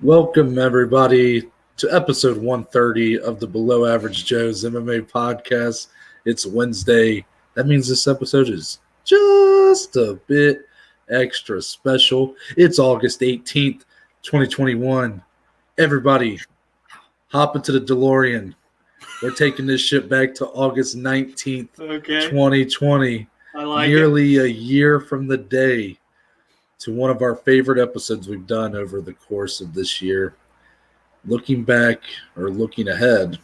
Welcome, everybody, to episode 130 of the Below Average Joe's MMA podcast. It's Wednesday. That means this episode is just a bit extra special. It's August 18th, 2021. Everybody, hop into the DeLorean. We're taking this shit back to August 19th, 2020. I like Nearly a year from the day to one of our favorite episodes we've done over the course of this year. Looking back or looking ahead.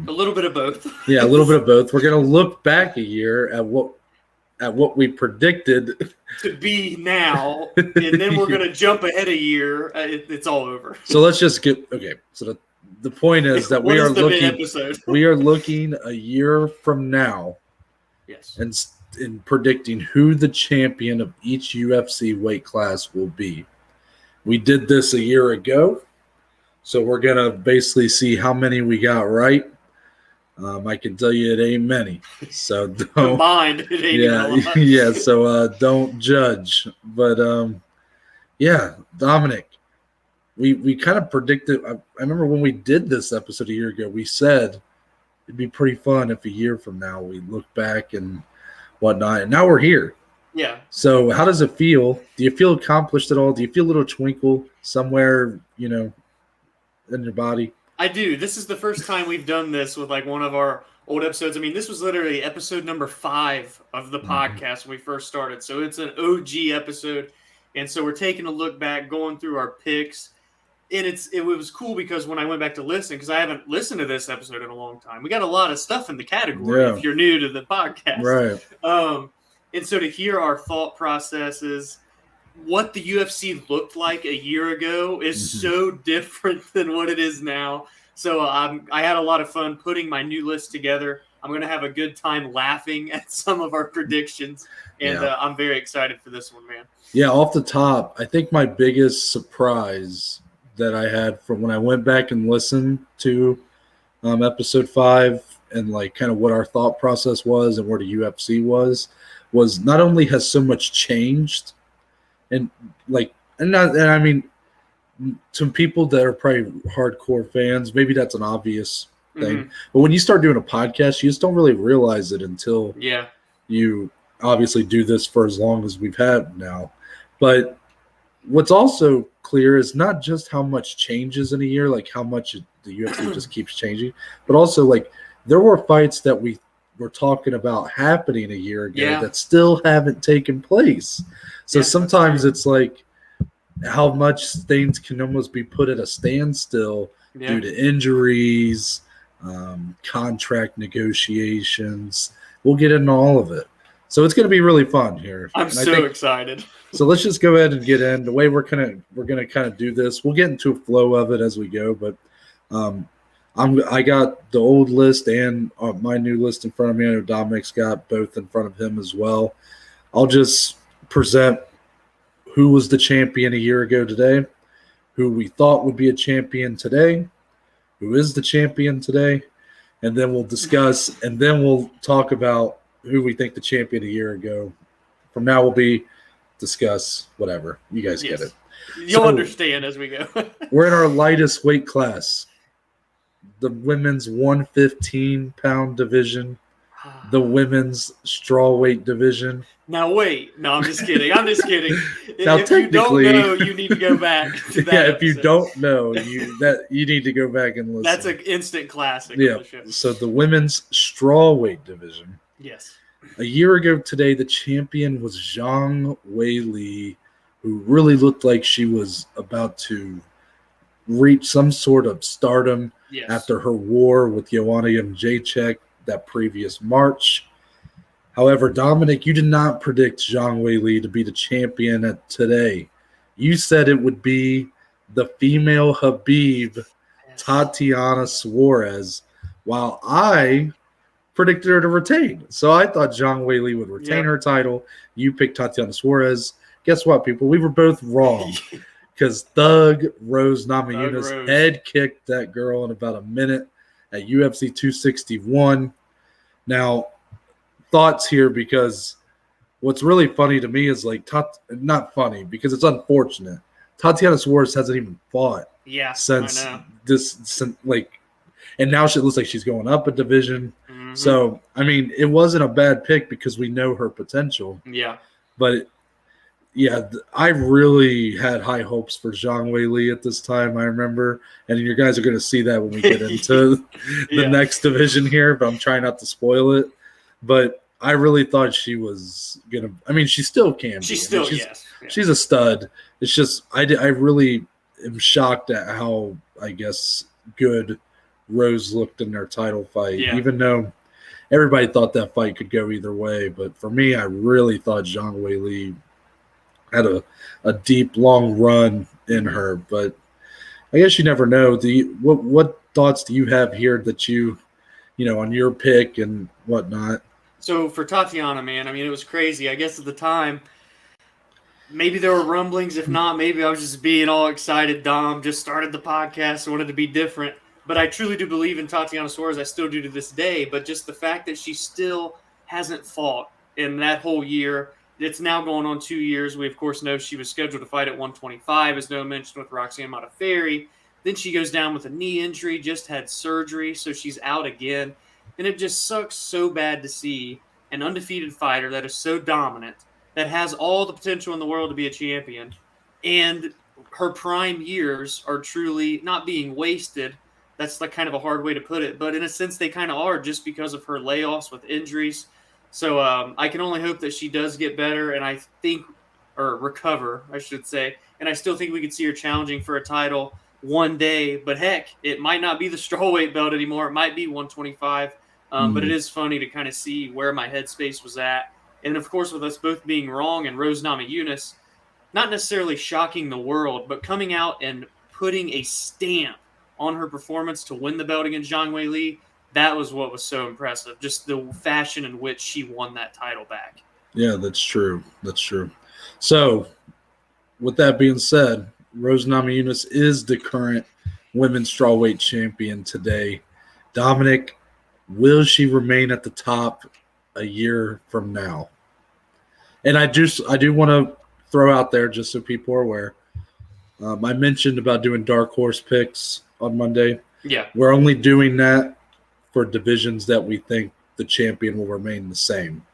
A little bit of both. Yeah, a little bit of both. We're going to look back a year at what we predicted to be now, and then we're going to jump ahead a year. It's all over. So let's just get okay. So the point is that we are looking a year from now. Yes. And in predicting who the champion of each UFC weight class will be. We did this a year ago, so we're going to basically see how many we got right. I can tell you it ain't many. So don't combined, it ain't a lot. Yeah, so don't judge. But yeah, Dominic, we kind of predicted. I remember when we did this episode a year ago, we said it'd be pretty fun if a year from now we look back and whatnot, and now we're here. Yeah. So how does it feel? Do you feel accomplished at all? Do you feel a little twinkle somewhere, in your body? I do. This is the first time we've done this with like one of our old episodes. I mean, this was literally episode number 5 of the podcast when we first started. So it's an OG episode. And so we're taking a look back, going through our picks. And it was cool because when I went back to listen, because I haven't listened to this episode in a long time, we got a lot of stuff in the category if you're new to the podcast. Right. And so to hear our thought processes, what the UFC looked like a year ago is so different than what it is now. So I had a lot of fun putting my new list together. I'm going to have a good time laughing at some of our predictions. And I'm very excited for this one, man. Yeah, off the top, I think my biggest surprise that I had from when I went back and listened to episode 5 and like kind of what our thought process was and where the UFC was not only has so much changed and I mean some people that are probably hardcore fans, maybe that's an obvious thing. But when you start doing a podcast, you just don't really realize it until you obviously do this for as long as we've had now. But what's also clear is not just how much changes in a year, like how much the UFC just keeps changing, but also like there were fights that we were talking about happening a year ago that still haven't taken place. So sometimes it's like how much things can almost be put at a standstill due to injuries, contract negotiations. We'll get into all of it. So it's going to be really fun here. I'm so excited. So let's just go ahead and get in. The way we're gonna kind of do this, we'll get into a flow of it as we go. But I got the old list and my new list in front of me. I know Dominic's got both in front of him as well. I'll just present who was the champion a year ago today, who we thought would be a champion today, who is the champion today, and then we'll discuss and then we'll talk about who we think the champion a year ago from now will be. Discuss whatever. You guys get it. You'll understand as we go. We're in our lightest weight class, the women's 115-pound division, the women's strawweight division. Now wait, no, I'm just kidding. Now if you don't know, you need to go back to that if you don't know, you need to go back and listen. That's an instant classic. Yeah. So the women's strawweight division. Yes. A year ago today, the champion was Zhang Weili, who really looked like she was about to reach some sort of stardom after her war with Joanna Jędrzejczyk that previous March. However, Dominic, you did not predict Zhang Weili to be the champion at today. You said it would be the female Habib, Tatiana Suarez, while I predicted her to retain. So I thought Zhang Weili would retain her title. You picked Tatiana Suarez. Guess what, people? We were both wrong because Thug Rose Namajunas head kicked that girl in about a minute at UFC 261. Now, thoughts here, because what's really funny to me is like not funny because it's unfortunate Tatiana Suarez hasn't even fought since I know. and now it looks like she's going up a division. Mm-hmm. So, I mean, it wasn't a bad pick because we know her potential. Yeah. But, I really had high hopes for Zhang Weili at this time, I remember. And you guys are going to see that when we get into the next division here, but I'm trying not to spoil it. But I really thought she was going to – I mean, she still can be. She's a stud. It's just I really am shocked at how, I guess, good Rose looked in their title fight, even though everybody thought that fight could go either way. But for me, I really thought Zhang Weili had a deep, long run in her. But I guess you never know. What thoughts do you have here that you on your pick and whatnot? So for Tatiana, man, I mean, it was crazy. I guess at the time, maybe there were rumblings. If not, maybe I was just being all excited. Dom just started the podcast, wanted to be different. But I truly do believe in Tatiana Suarez. I still do to this day. But just the fact that she still hasn't fought in that whole year, it's now going on 2 years. We, of course, know she was scheduled to fight at 125, as Noah mentioned, with Roxanne Modafferi. Then she goes down with a knee injury, just had surgery, so she's out again. And it just sucks so bad to see an undefeated fighter that is so dominant, that has all the potential in the world to be a champion, and her prime years are truly not being wasted. That's like kind of a hard way to put it, but in a sense they kind of are, just because of her layoffs with injuries. So I can only hope that she does get better, and recover, I should say. And I still think we could see her challenging for a title one day. But heck, it might not be the strawweight belt anymore. It might be 125. But it is funny to kind of see where my headspace was at. And of course, with us both being wrong and Rose Namajunas, not necessarily shocking the world, but coming out and putting a stamp on her performance to win the belt against Zhang Weili, that was what was so impressive. Just the fashion in which she won that title back. Yeah, that's true. That's true. So, with that being said, Rose Namajunas is the current women's strawweight champion today. Dominic, will she remain at the top a year from now? And I do want to throw out there, just so people are aware, I mentioned about doing dark horse picks on Monday. Yeah. We're only doing that for divisions that we think the champion will remain the same.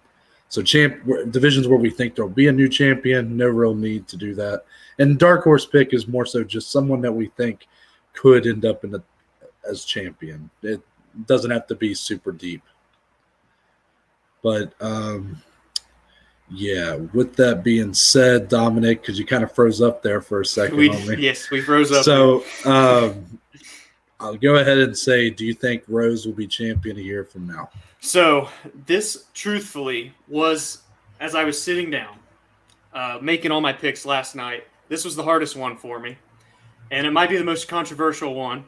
So divisions where we think there'll be a new champion, no real need to do that. And dark horse pick is more so just someone that we think could end up as champion. It doesn't have to be super deep. But with that being said, Dominic, because you kind of froze up there for a second on me. Yes, we froze up. So I'll go ahead and say, do you think Rose will be champion a year from now? So this, truthfully, was, as I was sitting down, making all my picks last night, this was the hardest one for me. And it might be the most controversial one,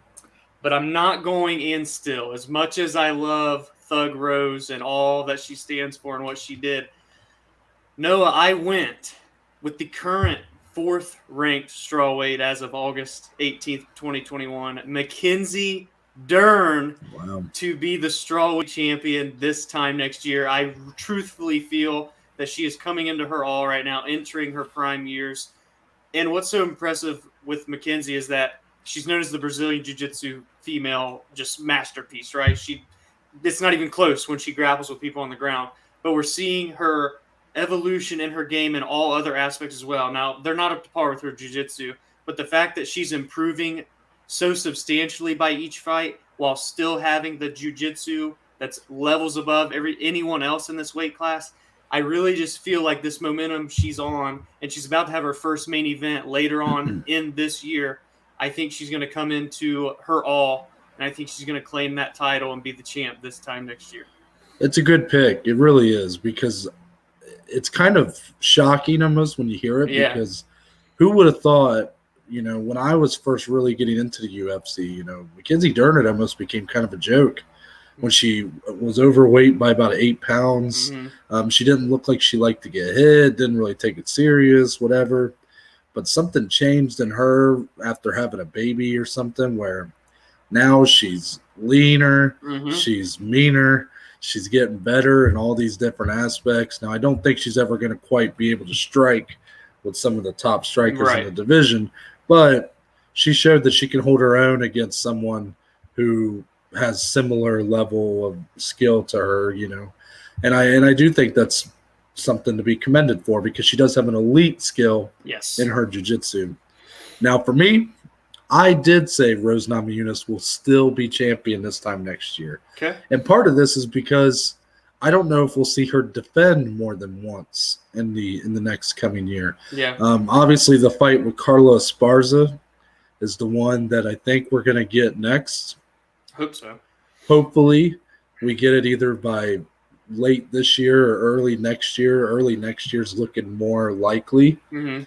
but I'm not going in still. As much as I love Thug Rose and all that she stands for and what she did, Noah, I went with the current 4th ranked strawweight as of August 18th, 2021, Mackenzie Dern, to be the strawweight champion this time next year. I truthfully feel that she is coming into her all right now, entering her prime years. And what's so impressive with Mackenzie is that she's known as the Brazilian Jiu-Jitsu female just masterpiece, right? It's not even close when she grapples with people on the ground. But we're seeing her evolution in her game in all other aspects as well. Now, they're not up to par with her jiu-jitsu, but the fact that she's improving so substantially by each fight while still having the jiu-jitsu that's levels above anyone else in this weight class, I really just feel like this momentum she's on, and she's about to have her first main event later on in this year. I think she's going to come into her all, and I think she's going to claim that title and be the champ this time next year. It's a good pick. It really is, because it's kind of shocking almost when you hear it, because who would have thought, when I was first really getting into the UFC, Mackenzie Dern almost became kind of a joke when she was overweight by about 8 pounds. Mm-hmm. She didn't look like she liked to get hit, didn't really take it serious, whatever. But something changed in her after having a baby or something, where now she's leaner, she's meaner, she's getting better in all these different aspects. Now, I don't think she's ever going to quite be able to strike with some of the top strikers in the division, but she showed that she can hold her own against someone who has similar level of skill to her, and I do think that's something to be commended for because she does have an elite skill in her jiu-jitsu. Now, for me, I did say Rose Namajunas will still be champion this time next year. Okay. And part of this is because I don't know if we'll see her defend more than once in the next coming year. Yeah. Obviously, the fight with Carla Esparza is the one that I think we're going to get next. Hope so. Hopefully, we get it either by late this year or early next year. Early next year is looking more likely. Mm-hmm.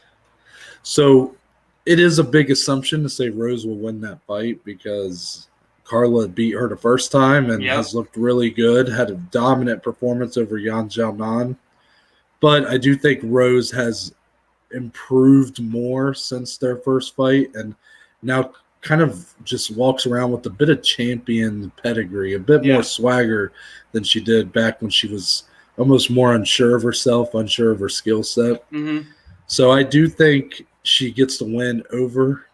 So it is a big assumption to say Rose will win that fight because Carla beat her the first time and has looked really good, had a dominant performance over Yan Xiaonan. But I do think Rose has improved more since their first fight and now kind of just walks around with a bit of champion pedigree, a bit more swagger than she did back when she was almost more unsure of herself, unsure of her skill set. Mm-hmm. So I do think she gets the win over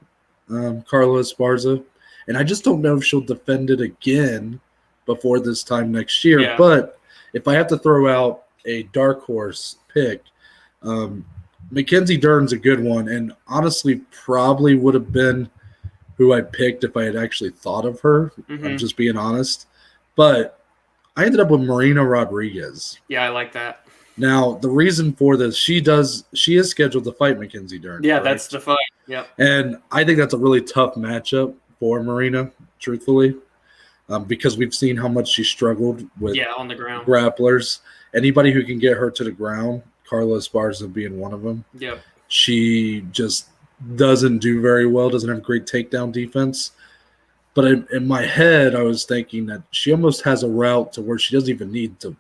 Carla Esparza. And I just don't know if she'll defend it again before this time next year. Yeah. But if I have to throw out a dark horse pick, Mackenzie Dern's a good one. And honestly, probably would have been who I picked if I had actually thought of her. Mm-hmm. I'm just being honest. But I ended up with Marina Rodriguez. Yeah, I like that. Now, the reason for this, she is scheduled to fight Mackenzie Dern. Yeah, correct? That's the fight. Yeah. And I think that's a really tough matchup for Marina, truthfully, because we've seen how much she struggled with on the ground grapplers. Anybody who can get her to the ground, Carla Esparza being one of them. Yep. She just doesn't do very well, doesn't have great takedown defense. But in my head, I was thinking that she almost has a route to where she doesn't even need to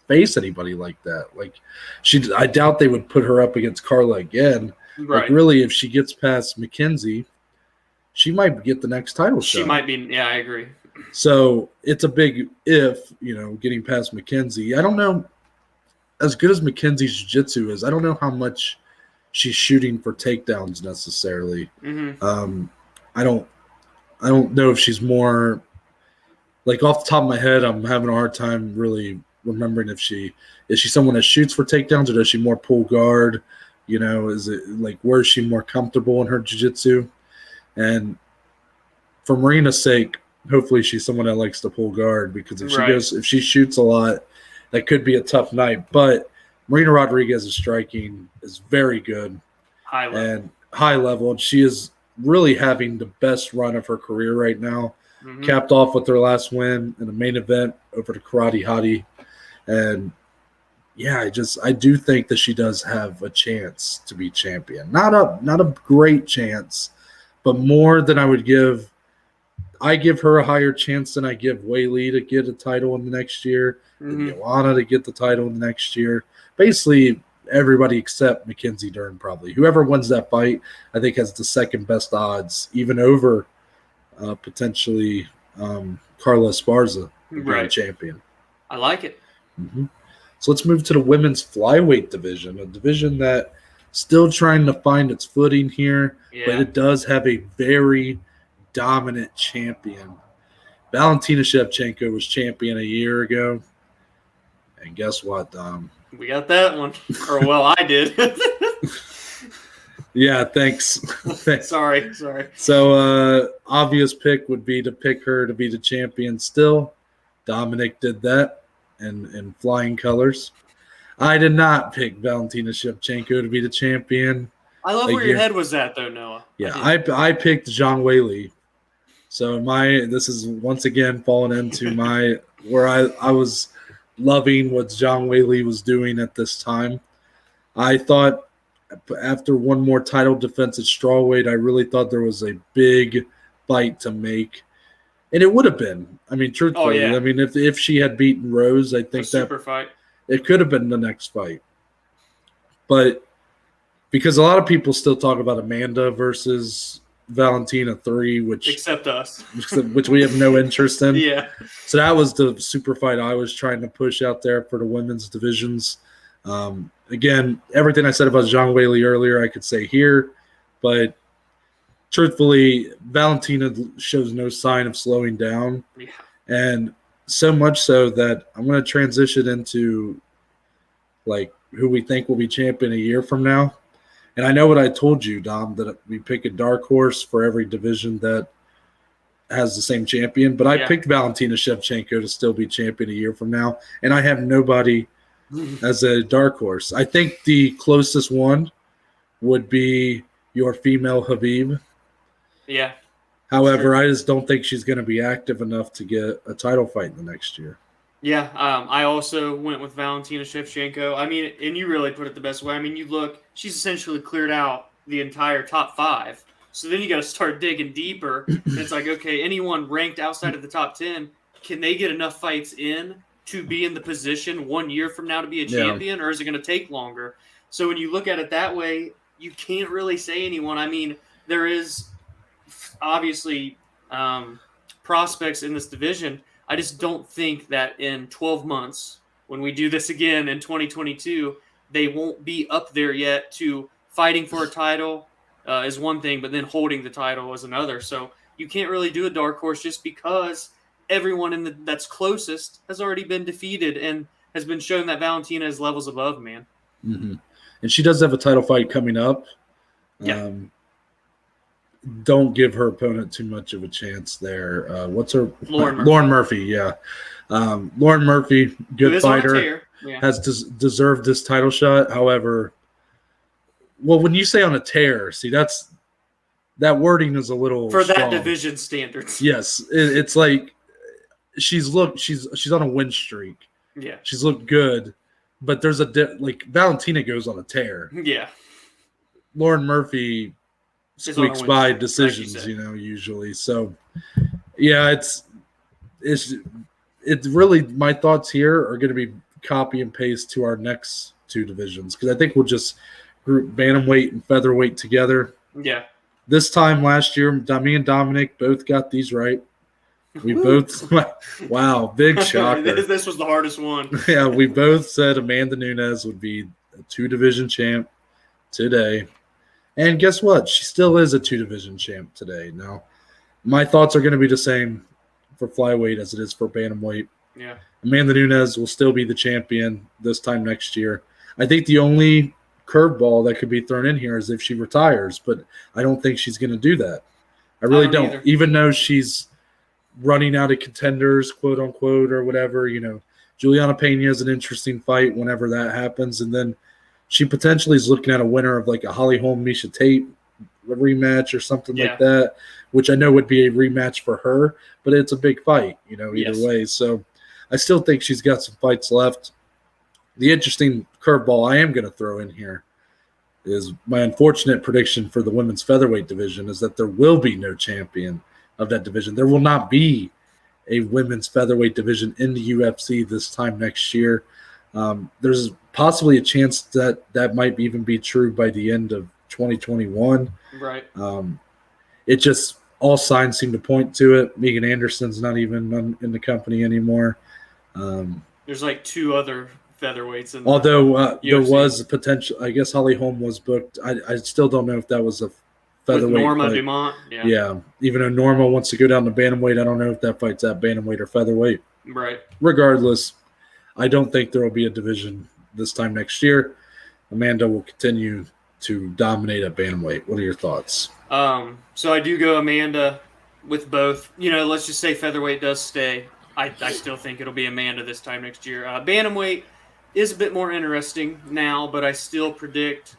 face anybody like that. Like, I doubt they would put her up against Carla again. Right. Like, really, if she gets past Mackenzie, she might get the next title shot. She might be. Yeah, I agree. So it's a big if, getting past Mackenzie. I don't know. As good as Mackenzie's jiu-jitsu is, I don't know how much she's shooting for takedowns necessarily. Mm-hmm. I don't know if she's more, like, off the top of my head, I'm having a hard time really remembering if is she someone that shoots for takedowns or does she more pull guard? Is it like, where is she more comfortable in her jiu-jitsu? And for Marina's sake, hopefully she's someone that likes to pull guard because if she shoots a lot, that could be a tough night. But Marina Rodriguez's striking is very good. High level. And she is really having the best run of her career right now. Mm-hmm. Capped off with her last win in the main event over the Karate Hottie. And yeah, I do think that she does have a chance to be champion. Not a great chance, but more than I would give. I give her a higher chance than I give Weili to get a title in the next year, and Joanna to get the title in the next year. Basically, everybody except Mackenzie Dern probably. Whoever wins that fight, I think, has the second best odds, even over potentially Carla Esparza being champion. I like it. Mm-hmm. So let's move to the women's flyweight division, a division that still trying to find its footing here, but it does have a very dominant champion. Valentina Shevchenko was champion a year ago, and guess what, Dom? We got that one. Or, well, I did. Yeah, thanks. Sorry. So, obvious pick would be to pick her to be the champion still. Dominic did that in flying colors. I did not pick Valentina Shevchenko to be the champion. I love where your head was at, though, Noah. Yeah, I picked Zhang Weili. So this is once again falling into where I was loving what Zhang Weili was doing at this time. I thought after one more title defense at Strawweight, I really thought there was a big fight to make. And it would have been. I mean, truthfully, I mean, if she had beaten Rose, I think super fight. It could have been the next fight. But because a lot of people still talk about Amanda versus Valentina 3, except us, which we have no interest in. Yeah. So that was the super fight I was trying to push out there for the women's divisions. Again, everything I said about Zhang Weili earlier, I could say here, but truthfully, Valentina shows no sign of slowing down. Yeah. And so much so that I'm going to transition into like who we think will be champion a year from now. And I know what I told you, Dom, that we pick a dark horse for every division that has the same champion. But I picked Valentina Shevchenko to still be champion a year from now. And I have nobody as a dark horse. I think the closest one would be your female Habib. Yeah. However, I just don't think she's going to be active enough to get a title fight in the next year. Yeah, I also went with Valentina Shevchenko. I mean, and you really put it the best way. I mean, you look, she's essentially cleared out the entire top 5. So then you got to start digging deeper. And it's like, okay, anyone ranked outside of the top 10, can they get enough fights in to be in the position 1 year from now to be a champion, or is it going to take longer? So when you look at it that way, you can't really say anyone. I mean, there is obviously prospects in this division. I just don't think that in 12 months, when we do this again in 2022, they won't be up there yet. To fighting for a title is one thing, but then holding the title is another. So you can't really do a dark horse just because everyone that's closest has already been defeated and has been shown that Valentina is levels above, man. Mm-hmm. And she does have a title fight coming up. Yeah. Don't give her opponent too much of a chance there. What's her? Lauren Murphy, yeah. Lauren Murphy, good fighter, has deserved this title shot. However, well, when you say on a tear, see, that wording is a little for strong. That division standards. Yes, it's like she's on a win streak. Yeah, she's looked good, but there's like Valentina goes on a tear. Yeah, Lauren Murphy squeaks by decisions, like usually. So, yeah, it's really, my thoughts here are going to be copy and paste to our next 2 divisions, because I think we'll just group Bantamweight and Featherweight together. Yeah. This time last year, me and Dominic both got these right. We both, wow, big shocker. This was the hardest one. Yeah, we both said Amanda Nunes would be a 2-division champ today. And guess what? She still is a 2-division champ today. Now, my thoughts are going to be the same for Flyweight as it is for Bantamweight. Yeah. Amanda Nunes will still be the champion this time next year. I think the only curveball that could be thrown in here is if she retires, but I don't think she's going to do that. I really don't. Even though she's running out of contenders, quote unquote, or whatever, Juliana Pena is an interesting fight whenever that happens. And then she potentially is looking at a winner of like a Holly Holm, Miesha Tate rematch or something like that, which I know would be a rematch for her, but it's a big fight, either way. So I still think she's got some fights left. The interesting curveball I am going to throw in here is my unfortunate prediction for the women's featherweight division is that there will be no champion of that division. There will not be a women's featherweight division in the UFC this time next year. There's possibly a chance that might even be true by the end of 2021. Right. It just, all signs seem to point to it. Megan Anderson's not even in the company anymore. There's like 2 other featherweights in although there was a potential, I guess Holly Holm was booked. I still don't know if that was a featherweight. With Norma fight. Dumont. Yeah. Even though Norma wants to go down to bantamweight, I don't know if that fight's at bantamweight or featherweight. Right. Regardless, I don't think there will be a division this time next year. Amanda will continue to dominate at bantamweight. What are your thoughts? So I do go Amanda with both. Let's just say featherweight does stay. I still think it'll be Amanda this time next year. Bantamweight is a bit more interesting now, but I still predict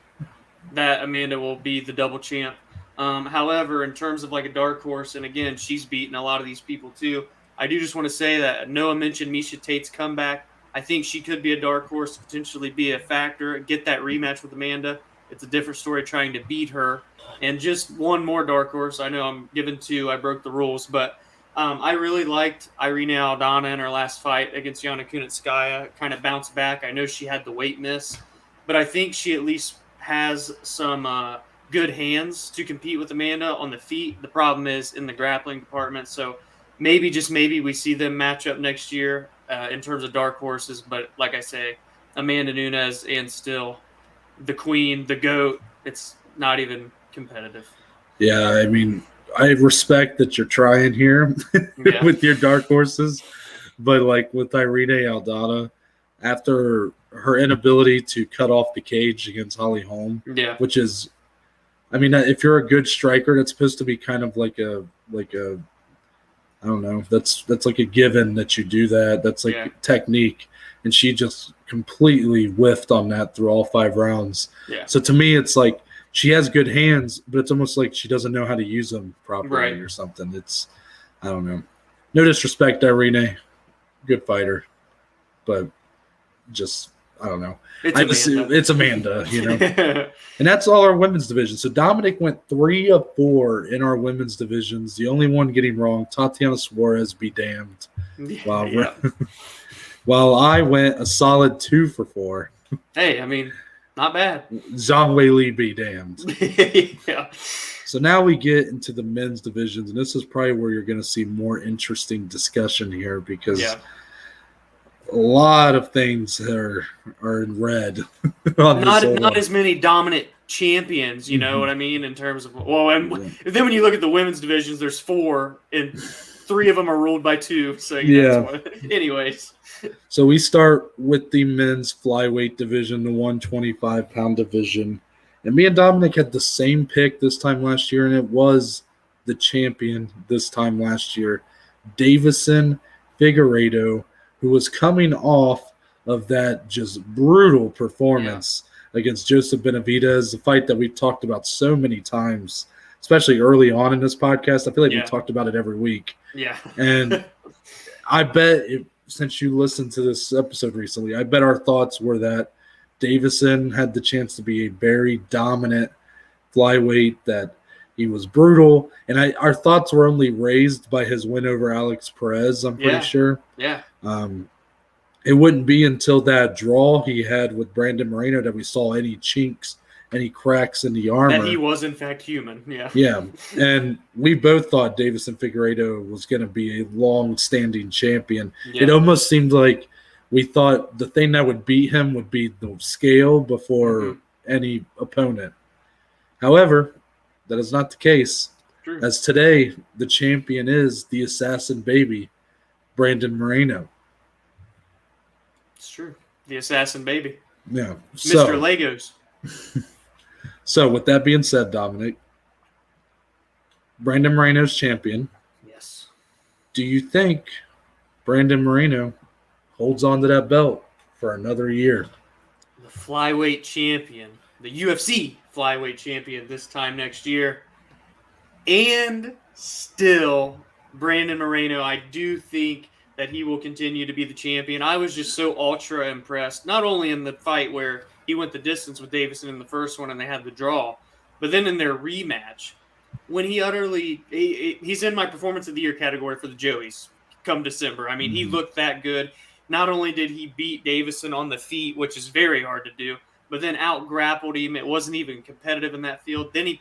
that Amanda will be the double champ. However, in terms of like a dark horse, and again, she's beaten a lot of these people too. I do just want to say that Noah mentioned Miesha Tate's comeback. I think she could be a dark horse, potentially be a factor, get that rematch with Amanda. It's a different story trying to beat her. And just one more dark horse. I know I'm giving 2. I broke the rules, but I really liked Irina Aldana in her last fight against Yana Kunitskaya. Kind of bounced back. I know she had the weight miss, but I think she at least has some good hands to compete with Amanda on the feet. The problem is in the grappling department. So maybe, just maybe, we see them match up next year in terms of dark horses. But like I say, Amanda Nunes and still the queen, the GOAT, it's not even competitive. Yeah, I mean, I respect that you're trying here Yeah. with your dark horses, but like with Irene Aldana, after her inability to cut off the cage against Holly Holm, Yeah. which is, I mean, if you're a good striker, that's supposed to be kind of like a I don't know, that's like a given that you do that. That's like technique, and she just completely whiffed on that through all 5 rounds. Yeah. So to me, it's like she has good hands, but it's almost like she doesn't know how to use them properly or something. It's, I don't know. No disrespect, Irene, good fighter, but just, I don't know. It's Amanda, you know. And that's all our women's division. So Dominic went 3 of 4 in our women's divisions. The only one getting wrong, Tatiana Suarez, be damned. While I went a solid 2 for 4. Hey, I mean, not bad. Zhang Weili, be damned. Yeah. So now we get into the men's divisions, and this is probably where you're going to see more interesting discussion here because a lot of things are in red. Not as many dominant champions, you know what I mean, in terms of then when you look at the women's divisions, there's 4 and 3 of them are ruled by 2. So anyways. So we start with the men's flyweight division, the 125-pound division. And me and Dominic had the same pick this time last year, and it was the champion this time last year, Davison Figueiredo, who was coming off of that just brutal performance against Joseph Benavidez, the fight that we've talked about so many times, especially early on in this podcast. I feel like we talked about it every week. Yeah. And I bet, since you listened to this episode recently, I bet our thoughts were that Davison had the chance to be a very dominant flyweight, that he was brutal. And our thoughts were only raised by his win over Alex Perez, I'm pretty sure. Yeah. It wouldn't be until that draw he had with Brandon Moreno that we saw any chinks, any cracks in the armor. That he was, in fact, human. Yeah. Yeah. And we both thought Davison Figueiredo was going to be a long-standing champion. Yeah. It almost seemed like we thought the thing that would beat him would be the scale before any opponent. However, that is not the case. True. As today, the champion is the assassin baby, Brandon Moreno. It's true. The assassin baby. Yeah. Mr. Legos. So, with that being said, Dominic, Brandon Moreno's champion. Yes. Do you think Brandon Moreno holds on to that belt for another year? The flyweight champion, the UFC flyweight champion this time next year. And still, Brandon Moreno, I do think that he will continue to be the champion. I was just so ultra impressed, not only in the fight where he went the distance with Davison in the first one and they had the draw, but then in their rematch, when he's in my performance of the year category for the Joeys come December. I mean, he looked that good. Not only did he beat Davison on the feet, which is very hard to do, but then out-grappled him. It wasn't even competitive in that field. Then he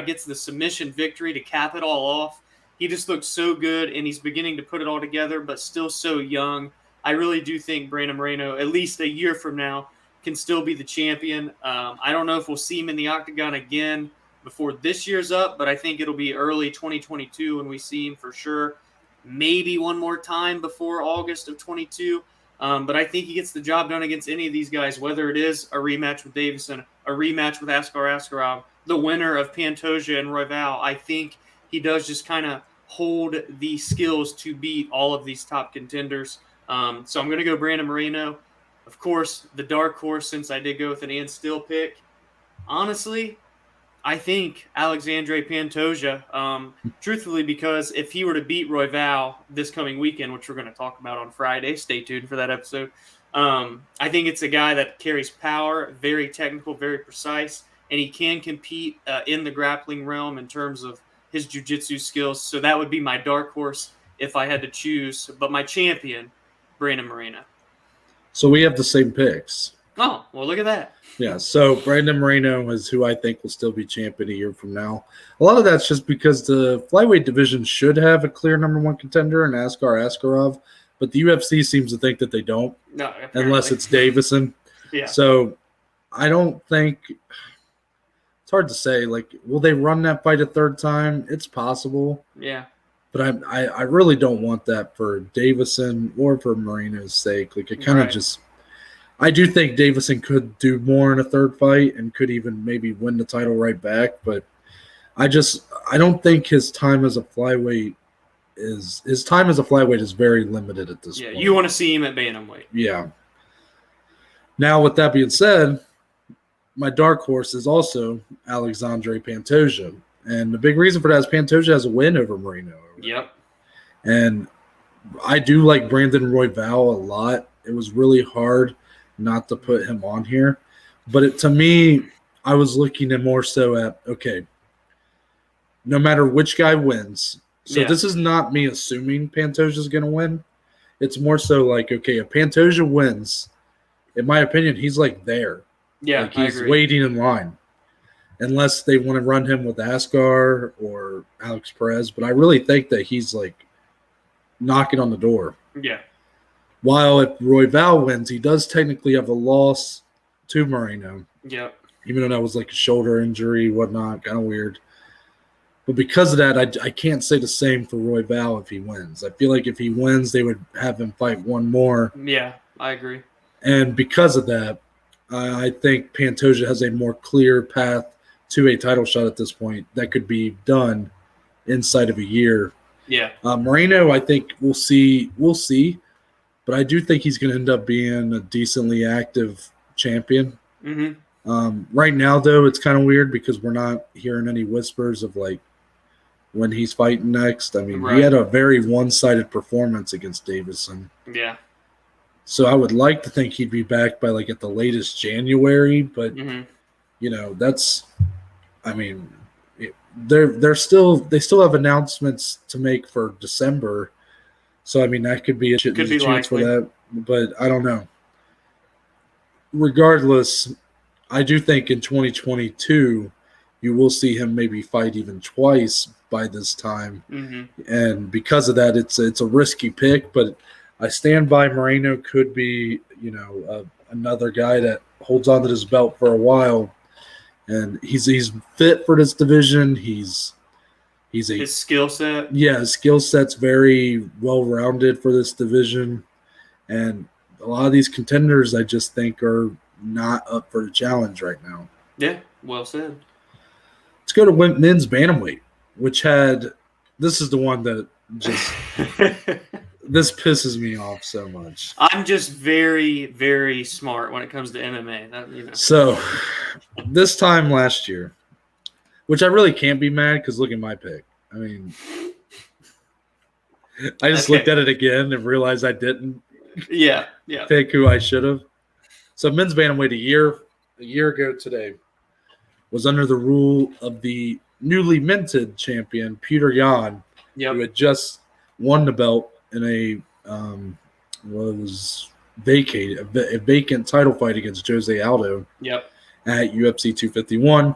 gets the submission victory to cap it all off. He just looks so good, and he's beginning to put it all together, but still so young. I really do think Brandon Moreno, at least a year from now, can still be the champion. I don't know if we'll see him in the octagon again before this year's up, but I think it'll be early 2022 when we see him for sure. Maybe one more time before August of 22. But I think he gets the job done against any of these guys, whether it is a rematch with Davison, a rematch with Askar Askarov, the winner of Pantoja and Royval. I think he does just kind of hold the skills to beat all of these top contenders. So I'm going to go Brandon Moreno. Of course, the dark horse, since I did go with an and still pick. Honestly, I think Alexandre Pantoja, truthfully, because if he were to beat Royval this coming weekend, which we're going to talk about on Friday, stay tuned for that episode, I think it's a guy that carries power, very technical, very precise, and he can compete in the grappling realm in terms of his jiu-jitsu skills. So that would be my dark horse if I had to choose. But my champion, Brandon Moreno. So we have the same picks. Oh, well, look at that. Yeah, so Brandon Moreno is who I think will still be champion a year from now. A lot of that's just because the flyweight division should have a clear number one contender in Askar Askarov, but the UFC seems to think that they don't, unless it's Davison. Yeah. So I don't think it's hard to say. Like, will they run that fight a third time? It's possible. Yeah. But I really don't want that for Davison or for Moreno's sake. Like, it kind of just – I do think Davison could do more in a third fight and could even maybe win the title right back. But I don't think his time as a flyweight is very limited at this point. Yeah, you want to see him at bantamweight. Yeah. Now, with that being said, my dark horse is also Alexandre Pantoja. And the big reason for that is Pantoja has a win over Moreno. Yep. And I do like Brandon Royval a lot. It was really hard not to put him on here. But to me, I was looking at more so at, okay, no matter which guy wins. So this is not me assuming Pantoja is going to win. It's more so like, okay, if Pantoja wins, in my opinion, he's like there. Yeah, like he's waiting in line. Unless they want to run him with Askar or Alex Perez. But I really think that he's like knocking on the door. Yeah. While if Royval wins, he does technically have a loss to Moreno. Yep. Even though that was like a shoulder injury, whatnot, kind of weird. But because of that, I can't say the same for Royval if he wins. I feel like if he wins, they would have him fight one more. Yeah, I agree. And because of that, I think Pantoja has a more clear path to a title shot at this point that could be done inside of a year. Yeah. Moreno, I think we'll see. But I do think he's going to end up being a decently active champion. Mm-hmm. Right now, though, it's kind of weird because we're not hearing any whispers of like when he's fighting next. I mean, he had a very one-sided performance against Davison. Yeah. So I would like to think he'd be back by like at the latest January, but you know, that's, I mean, they still have announcements to make for December. So I mean, that could be a chance for that, but I don't know. Regardless, I do think in 2022 you will see him maybe fight even twice by this time, and because of that, it's a risky pick, but I stand by Moreno could be, you know, another guy that holds on to his belt for a while, and he's fit for this division. His skill set. Yeah, his skill set's very well rounded for this division, and a lot of these contenders I just think are not up for the challenge right now. Yeah, well said. Let's go to men's bantamweight, which had this is the one that just. This pisses me off so much. I'm just very, very smart when it comes to MMA. You know. So, this time last year, which I really can't be mad because look at my pick. I mean, I just looked at it again and realized I didn't pick who I should have. So, men's bantamweight a year ago today was under the rule of the newly minted champion, Peter Yan, who had just won the belt in a vacant title fight against Jose Aldo at UFC 251.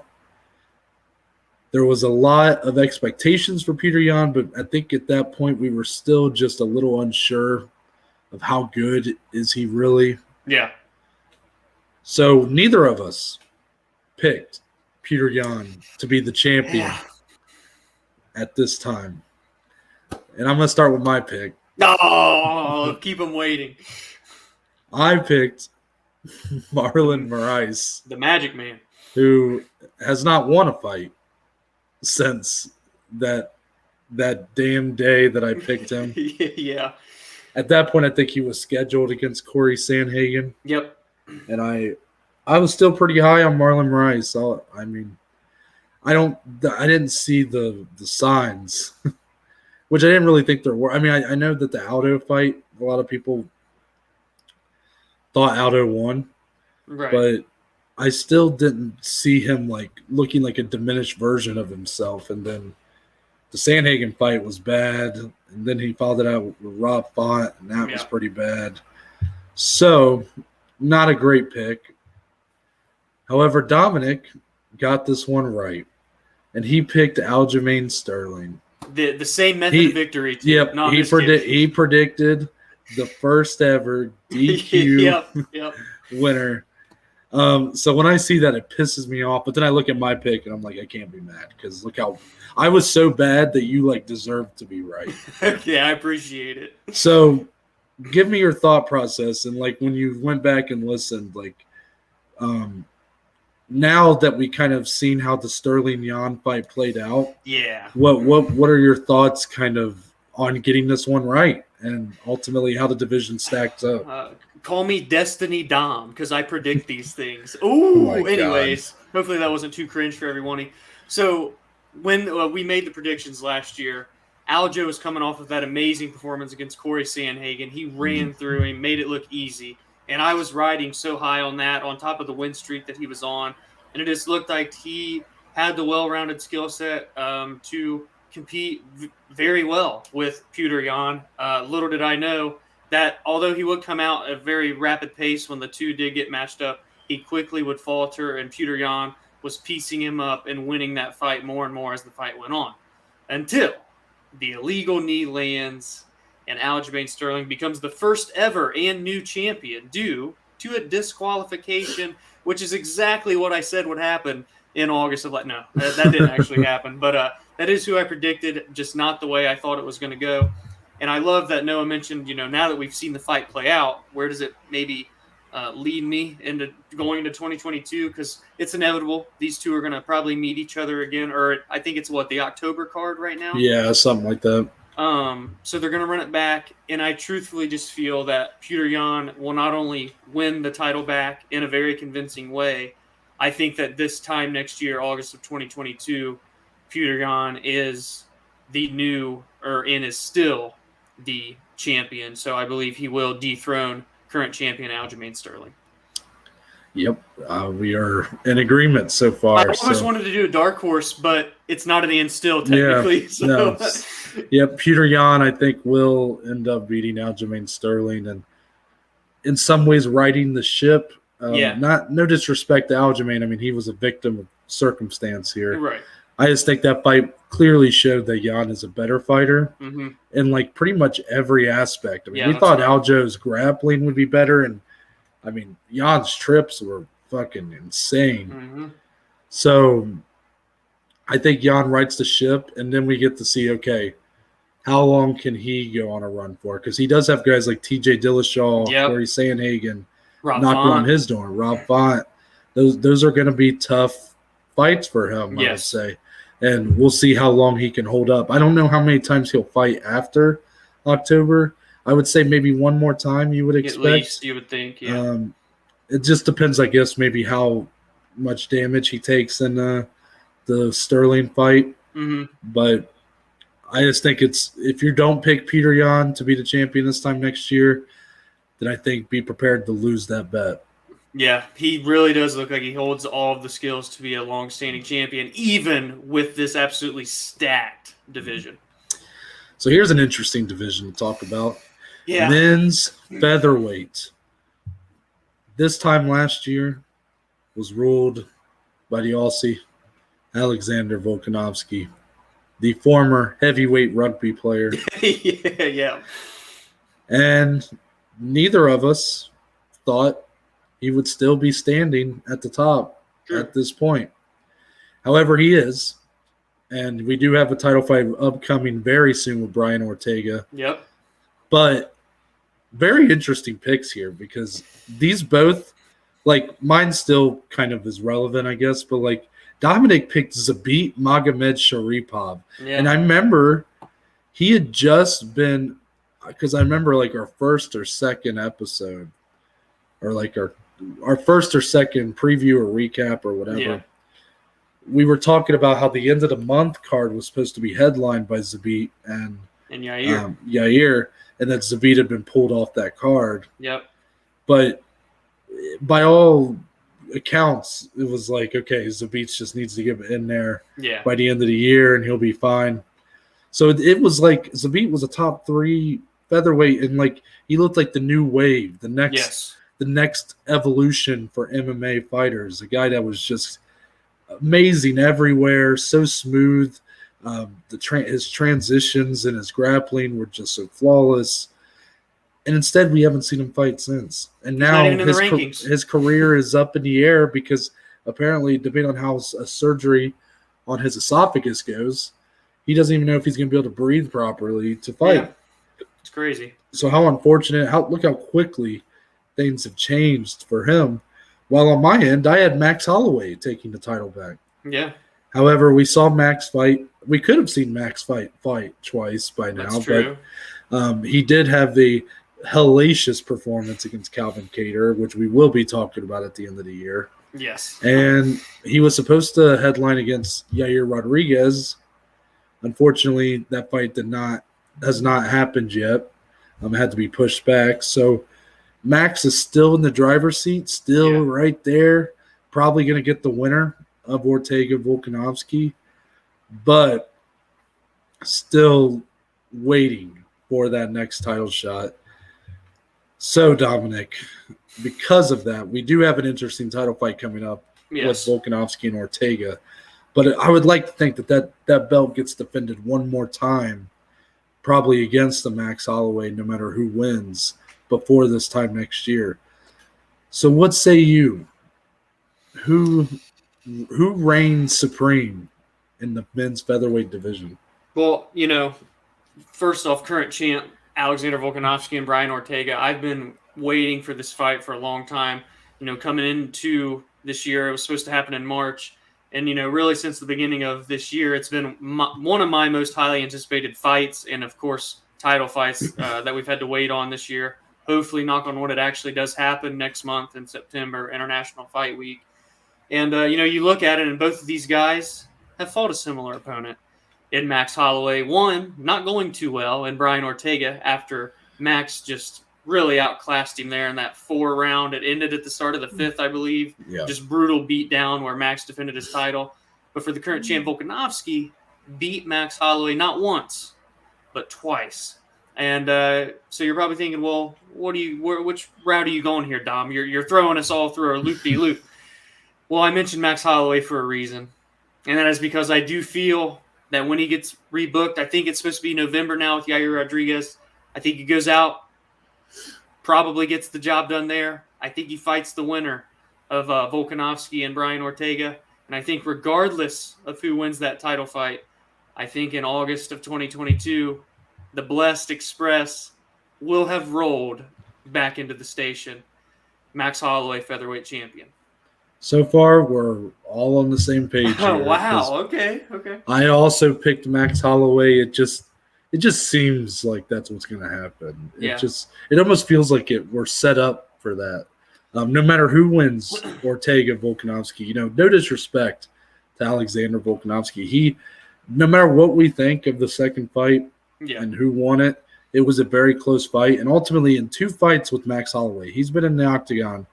There was a lot of expectations for Peter Yan, but I think at that point we were still just a little unsure of how good is he really. Yeah. So neither of us picked Peter Yan to be the champion at this time. And I'm going to start with my pick. Oh, keep him waiting. I picked Marlon Moraes. The Magic Man. Who has not won a fight since that damn day that I picked him. Yeah. At that point, I think he was scheduled against Corey Sandhagen. Yep. And I was still pretty high on Marlon Moraes. So, I mean, I didn't see the signs. Which I didn't really think there were. I mean, I know that the Aldo fight, a lot of people thought Aldo won. Right. But I still didn't see him like looking like a diminished version of himself. And then the Sandhagen fight was bad. And then he followed it out with Rob Font, and that was pretty bad. So, not a great pick. However, Dominic got this one right. And he picked Aljamain Sterling. The same method of victory. Too. Yep. He predicted the first ever DQ winner. So when I see that, it pisses me off. But then I look at my pick and I'm like, I can't be mad because look how I was so bad that you like deserve to be right. Yeah, I appreciate it. So give me your thought process and like when you went back and listened, like now that we kind of seen how the Sterling Jan fight played out, Yeah. What are your thoughts kind of on getting this one right and ultimately how the division stacks up? Call me Destiny Dom because I predict these things. Oh my Ooh, God. anyways, hopefully that wasn't too cringe for everyone. So when we made the predictions last year, Aljo was coming off of that amazing performance against Corey Sandhagen. He ran through him, made it look easy. And I was riding so high on that, on top of the win streak that he was on. And it just looked like he had the well-rounded skill set to compete very well with Petr Yan. Little did I know that although he would come out at a very rapid pace when the two did get matched up, he quickly would falter, and Petr Yan was piecing him up and winning that fight more and more as the fight went on. Until the illegal knee lands and Aljamain Sterling becomes the first ever and new champion due to a disqualification, which is exactly what I said would happen in August of no, that didn't actually happen. But that is who I predicted, just not the way I thought it was going to go. And I love that Noah mentioned, now that we've seen the fight play out, where does it maybe lead me into going into 2022? Because it's inevitable. These two are going to probably meet each other again, or I think it's the October card right now? Yeah, something like that. So they're going to run it back, and I truthfully just feel that Petr Yan will not only win the title back in a very convincing way, I think that this time next year, August of 2022, Petr Yan is is still the champion. So I believe he will dethrone current champion Aljamain Sterling. Yep, we are in agreement so far. I almost wanted to do a dark horse, but it's not an end still technically. Yeah, so. No. Yep, Petr Yan I think will end up beating Aljamain Sterling and in some ways righting the ship. No disrespect to Aljamain. I mean, he was a victim of circumstance here. Right. I just think that fight clearly showed that Yan is a better fighter in like pretty much every aspect. I mean, we thought Aljo's grappling would be better, and I mean, Jan's trips were fucking insane. So I think Yan rights the ship, and then we get to see, okay, how long can he go on a run for? Because he does have guys like TJ Dillashaw, Corey Sandhagen, knock on his door, Rob Font. Those are going to be tough fights for him, I would say. And we'll see how long he can hold up. I don't know how many times he'll fight after October. I would say maybe one more time you would expect. At least you would think, yeah. It just depends, I guess, maybe how much damage he takes in the Sterling fight. But I just think if you don't pick Petr Yan to be the champion this time next year, then I think be prepared to lose that bet. Yeah, he really does look like he holds all of the skills to be a long-standing champion, even with this absolutely stacked division. So here's an interesting division to talk about. Yeah. Men's featherweight. This time last year was ruled by the Aussie Alexander Volkanovski, the former heavyweight rugby player. Yeah. And neither of us thought he would still be standing at the top at this point. However, he is. And we do have a title fight upcoming very soon with Brian Ortega. Yep. But very interesting picks here because these both, like mine still kind of is relevant, I guess, but like Dominic picked Zabit Magomedsharipov. Yeah. And I remember he had just been, because I remember like our first or second episode or like our first or second preview or recap or whatever. Yeah. We were talking about how the end of the month card was supposed to be headlined by Zabit and Yair, and that Zabit had been pulled off that card. Yep. But by all accounts, it was like, okay, Zabit just needs to get in there by the end of the year, and he'll be fine. So it was like Zabit was a top 3 featherweight, and like he looked like the new wave, the next evolution for MMA fighters, a guy that was just amazing everywhere, so smooth. His transitions and his grappling were just so flawless. And instead, we haven't seen him fight since. And He's not now even in the rankings. his career is up in the air because apparently, depending on how a surgery on his esophagus goes, he doesn't even know if he's going to be able to breathe properly to fight. Yeah. It's crazy. So how unfortunate. Look how quickly things have changed for him. While on my end, I had Max Holloway taking the title back. Yeah. However, we saw Max fight. We could have seen Max fight twice by now. That's true. But he did have a hellacious performance against Calvin Kattar, which we will be talking about at the end of the year. Yes. And he was supposed to headline against Yair Rodriguez. Unfortunately, that fight has not happened yet. It had to be pushed back. So Max is still in the driver's seat, still right there. Probably going to get the winner of Ortega Volkanovski, but still waiting for that next title shot. So, Dominic, because of that, we do have an interesting title fight coming up with Volkanovski and Ortega. But I would like to think that belt gets defended one more time, probably against the Max Holloway, no matter who wins, before this time next year. So what say you? Who reigns supreme in the men's featherweight division? Well, first off, current champ Alexander Volkanovski and Brian Ortega. I've been waiting for this fight for a long time. Coming into this year, it was supposed to happen in March. And, really since the beginning of this year, it's been one of my most highly anticipated fights and, of course, title fights that we've had to wait on this year. Hopefully, knock on wood, it actually does happen next month in September, International Fight Week. And, you look at it, and both of these guys have fought a similar opponent in Max Holloway. One, not going too well, and Brian Ortega after Max just really outclassed him there in that 4-round. It ended at the start of the 5th, I believe. Yeah. Just brutal beatdown where Max defended his title. But for the current champ, Volkanovski beat Max Holloway not once, but twice. And so you're probably thinking, well, which route are you going here, Dom? You're throwing us all through a loop-de-loop. Well, I mentioned Max Holloway for a reason. And that is because I do feel that when he gets rebooked, I think it's supposed to be November now with Yair Rodriguez. I think he goes out, probably gets the job done there. I think he fights the winner of Volkanovski and Brian Ortega. And I think regardless of who wins that title fight, I think in August of 2022, the Blessed Express will have rolled back into the station. Max Holloway, featherweight champion. So far, we're all on the same page here. Oh, wow. Okay. I also picked Max Holloway. It just seems like that's what's going to happen. Yeah. It almost feels like we're set up for that. No matter who wins Ortega Volkanovski, no disrespect to Alexander Volkanovski. No matter what we think of the second fight and who won it, it was a very close fight. And ultimately, in 2 fights with Max Holloway, he's been in the octagon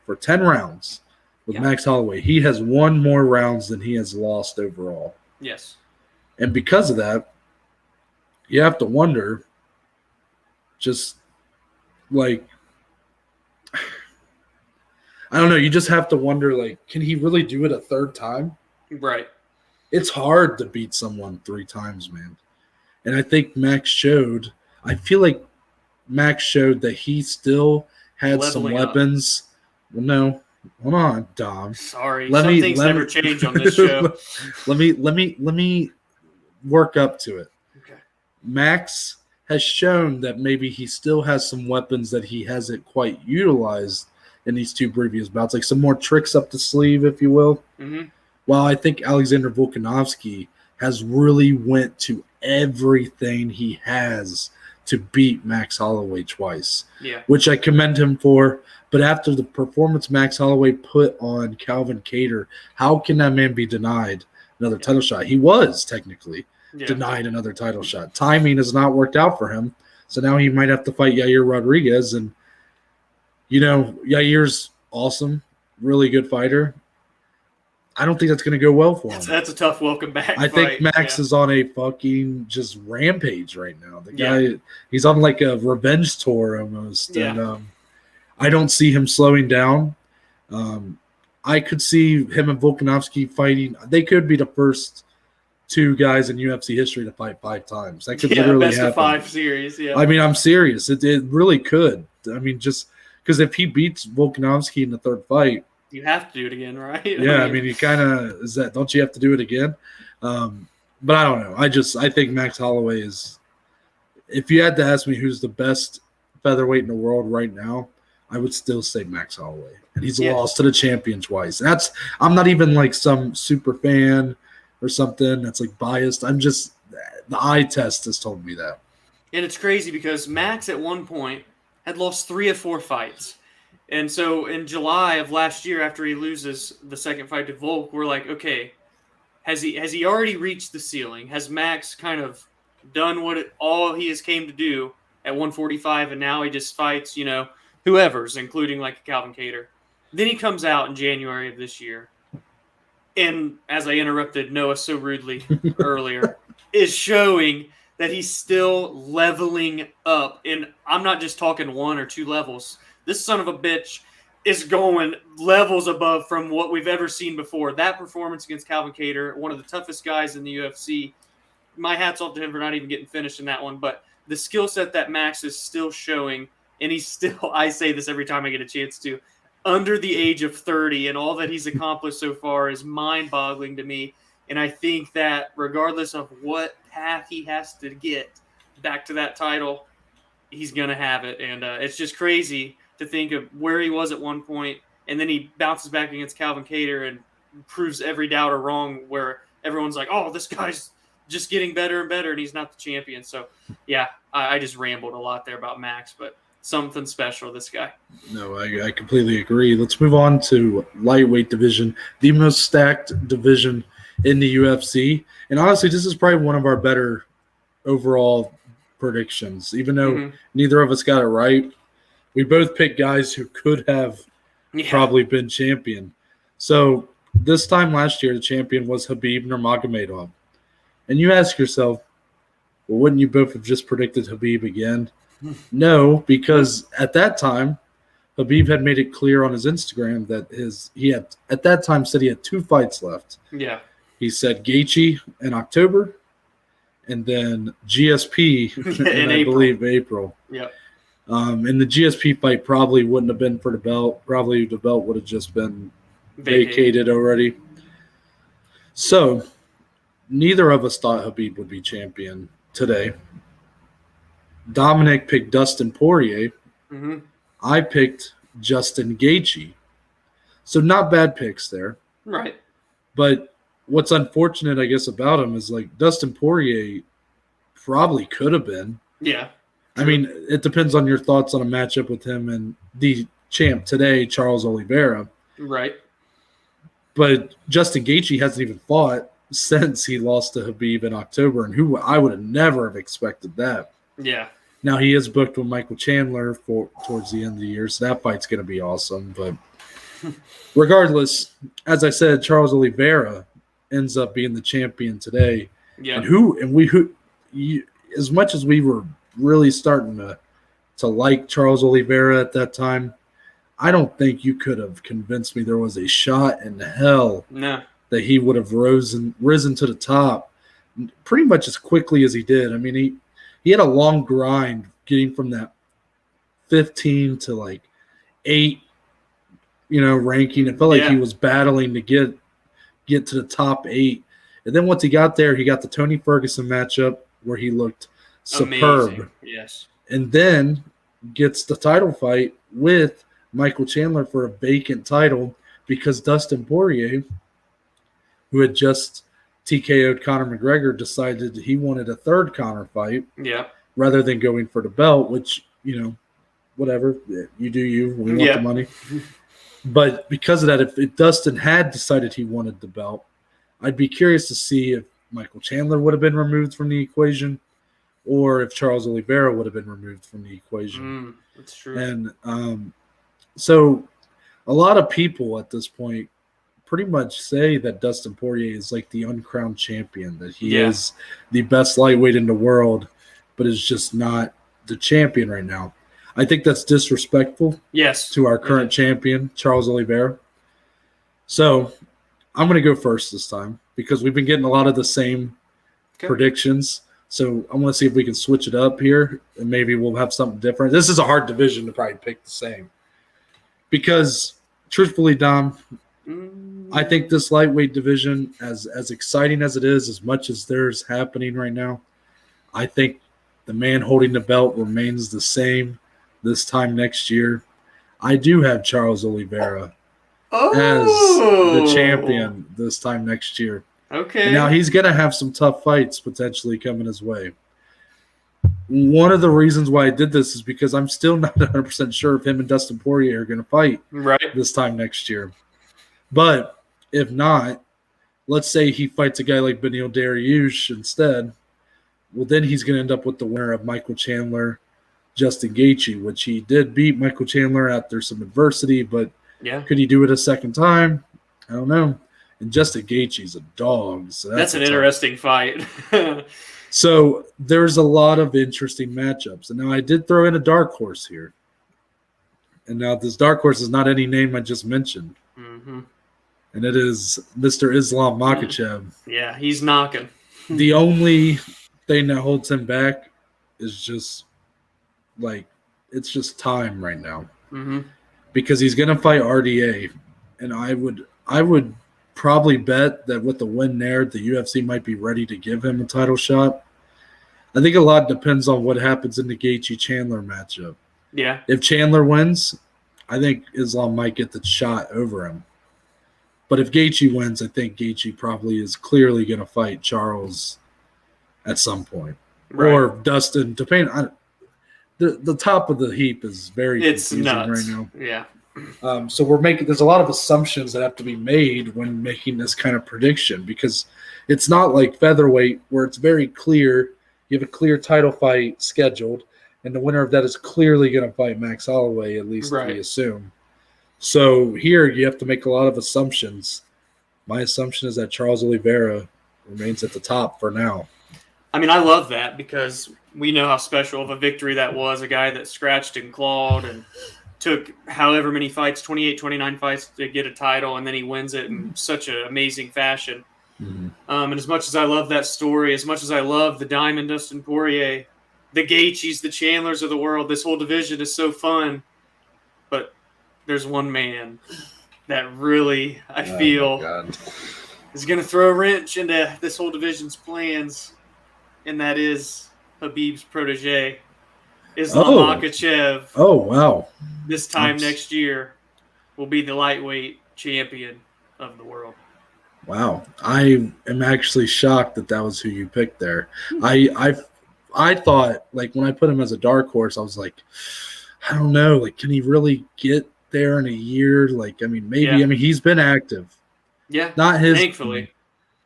for 10 rounds. With Max Holloway, he has won more rounds than he has lost overall. Yes. And because of that, you have to wonder, just like, I don't know, you just have to wonder, like, can he really do it a third time? Right. It's hard to beat someone 3 times, man. And I think I feel like Max showed that he still had some weapons. Well, no. Hold on, Dom. Sorry, some things never change on this show. Let me work up to it. Okay. Max has shown that maybe he still has some weapons that he hasn't quite utilized in these 2 previous bouts, like some more tricks up the sleeve, if you will. Mm-hmm. While I think Alexander Volkanovski has really went to everything he has to beat Max Holloway twice, which I commend him for. But after the performance Max Holloway put on Calvin Kattar, how can that man be denied another title shot? He was technically denied another title shot. Timing has not worked out for him, so now he might have to fight Yair Rodriguez. And, Yair's awesome, really good fighter. I don't think that's going to go well for him. That's a tough welcome back I think Max is on a fucking just rampage right now. The guy, he's on like a revenge tour almost. Yeah. And I don't see him slowing down. I could see him and Volkanovski fighting. They could be the first two guys in UFC history to fight 5 times. That could literally best happen. of 5 series. Yeah, I mean, I'm serious. It really could. I mean, just because if he beats Volkanovski in the 3rd fight, you have to do it again, right? Yeah, I mean, you kind of don't you have to do it again? But I don't know. I think Max Holloway is. If you had to ask me who's the best featherweight in the world right now, I would still say Max Holloway, and he's lost to the champion twice. And I'm not even like some super fan or something that's like biased. I'm just the eye test has told me that. And it's crazy because Max at one point had lost 3 of 4 fights. And so in July of last year, after he loses the 2nd fight to Volk, we're like, okay, has he already reached the ceiling? Has Max kind of done all he has came to do at 145, and now he just fights, whoever's, including like Calvin Kattar? Then he comes out in January of this year, and as I interrupted Noah so rudely earlier, is showing that he's still leveling up. And I'm not just talking 1 or 2 levels. This son of a bitch is going levels above from what we've ever seen before. That performance against Calvin Kattar, one of the toughest guys in the UFC, my hat's off to him for not even getting finished in that one. But the skill set that Max is still showing, and he's still, I say this every time I get a chance to, under the age of 30, and all that he's accomplished so far is mind-boggling to me. And I think that regardless of what path he has to get back to that title, he's going to have it. And it's just crazy to think of where he was at one point, and then he bounces back against Calvin Kattar and proves every doubter wrong, where everyone's like, oh, this guy's just getting better and better, and he's not the champion. So, yeah, I just rambled a lot there about Max, but something special, this guy. No, I completely agree. Let's move on to lightweight division, the most stacked division in the UFC. And honestly, this is probably one of our better overall predictions. Even though neither of us got it right, we both picked guys who could have probably been champion. So this time last year, the champion was Khabib Nurmagomedov. And you ask yourself, well, wouldn't you both have just predicted Khabib again? No, because at that time, Khabib had made it clear on his Instagram that he had at that time said he had 2 fights left. Yeah. He said Gaethje in October, and then GSP in I believe April. Yeah. And the GSP fight probably wouldn't have been for the belt. Probably the belt would have just been vacated already. So neither of us thought Khabib would be champion today. Dominic picked Dustin Poirier. I picked Justin Gaethje. So not bad picks there. Right. But what's unfortunate, I guess, about him is like Dustin Poirier probably could have been. Yeah. I mean, it depends on your thoughts on a matchup with him and the champ today, Charles Oliveira. Right. But Justin Gaethje hasn't even fought since he lost to Khabib in October, and who I would have never have expected that. Yeah. Now he is booked with Michael Chandler towards the end of the year, so that fight's going to be awesome. But regardless, as I said, Charles Oliveira ends up being the champion today. Yeah. As much as we were really starting to like Charles Oliveira at that time, I don't think you could have convinced me there was a shot in hell that he would have risen to the top pretty much as quickly as he did. I mean, he had a long grind getting from that 15 to like 8, ranking. It felt like he was battling to get to the top 8. And then once he got there, he got the Tony Ferguson matchup where he looked superb. Amazing. Yes. And then gets the title fight with Michael Chandler for a vacant title because Dustin Poirier, who had just TKO'd Conor McGregor, decided he wanted a third Conor fight rather than going for the belt, which, whatever. You do you. We want the money. But because of that, if Dustin had decided he wanted the belt, I'd be curious to see if Michael Chandler would have been removed from the equation or if Charles Oliveira would have been removed from the equation. That's true. And so a lot of people at this point pretty much say that Dustin Poirier is like the uncrowned champion, that he is the best lightweight in the world, but is just not the champion right now. I think that's disrespectful to our current champion, Charles Oliveira. So I'm going to go first this time because we've been getting a lot of the same predictions. So I want to see if we can switch it up here, and maybe we'll have something different. This is a hard division to probably pick the same because, truthfully, Dom, I think this lightweight division, as exciting as it is, as much as there's happening right now, I think the man holding the belt remains the same this time next year. I do have Charles Oliveira as the champion this time next year. Okay. And now he's going to have some tough fights potentially coming his way. One of the reasons why I did this is because I'm still not 100% sure if him and Dustin Poirier are going to fight this time next year. But if not, let's say he fights a guy like Beneil Dariush instead, well, then he's going to end up with the winner of Michael Chandler, Justin Gaethje, which he did beat Michael Chandler after some adversity, but could he do it a second time? I don't know. And Justin Gaethje's a dog. So that's an interesting fight. So there's a lot of interesting matchups. And now I did throw in a dark horse here. And now this dark horse is not any name I just mentioned. Mm-hmm. And it is Mr. Islam Makhachev. Yeah, he's knocking. The only thing that holds him back is just it's just time right now. Mm-hmm. Because he's going to fight RDA. And I would probably bet that with the win there, the UFC might be ready to give him a title shot. I think a lot depends on what happens in the Gaethje-Chandler matchup. Yeah. If Chandler wins, I think Islam might get the shot over him. But if Gaethje wins, I think Gaethje probably is clearly going to fight Charles at some point. Right. Or Dustin, depending on the top of the heap is very confusing right now. Yeah. So there's a lot of assumptions that have to be made when making this kind of prediction because it's not like featherweight where it's very clear. You have a clear title fight scheduled, and the winner of that is clearly going to fight Max Holloway, at least we assume. So here you have to make a lot of assumptions. My assumption is that Charles Oliveira remains at the top for now. I mean, I love that because we know how special of a victory that was, a guy that scratched and clawed and took however many fights, 28, 29 fights to get a title, and then he wins it in such an amazing fashion. Mm-hmm. And as much as I love that story, as much as I love the Diamond Dustin Poirier, the Gaethjes, the Chandlers of the world, this whole division is so fun. But there's one man that really, I feel, is going to throw a wrench into this whole division's plans, and that is Khabib's protege, Islam Makhachev. Oh, wow. This time next year will be the lightweight champion of the world. Wow. I am actually shocked that was who you picked there. I thought, when I put him as a dark horse, I was like, I don't know, can he really get there in a year? Maybe. Yeah. I mean, he's been active. Yeah. Not his. Thankfully.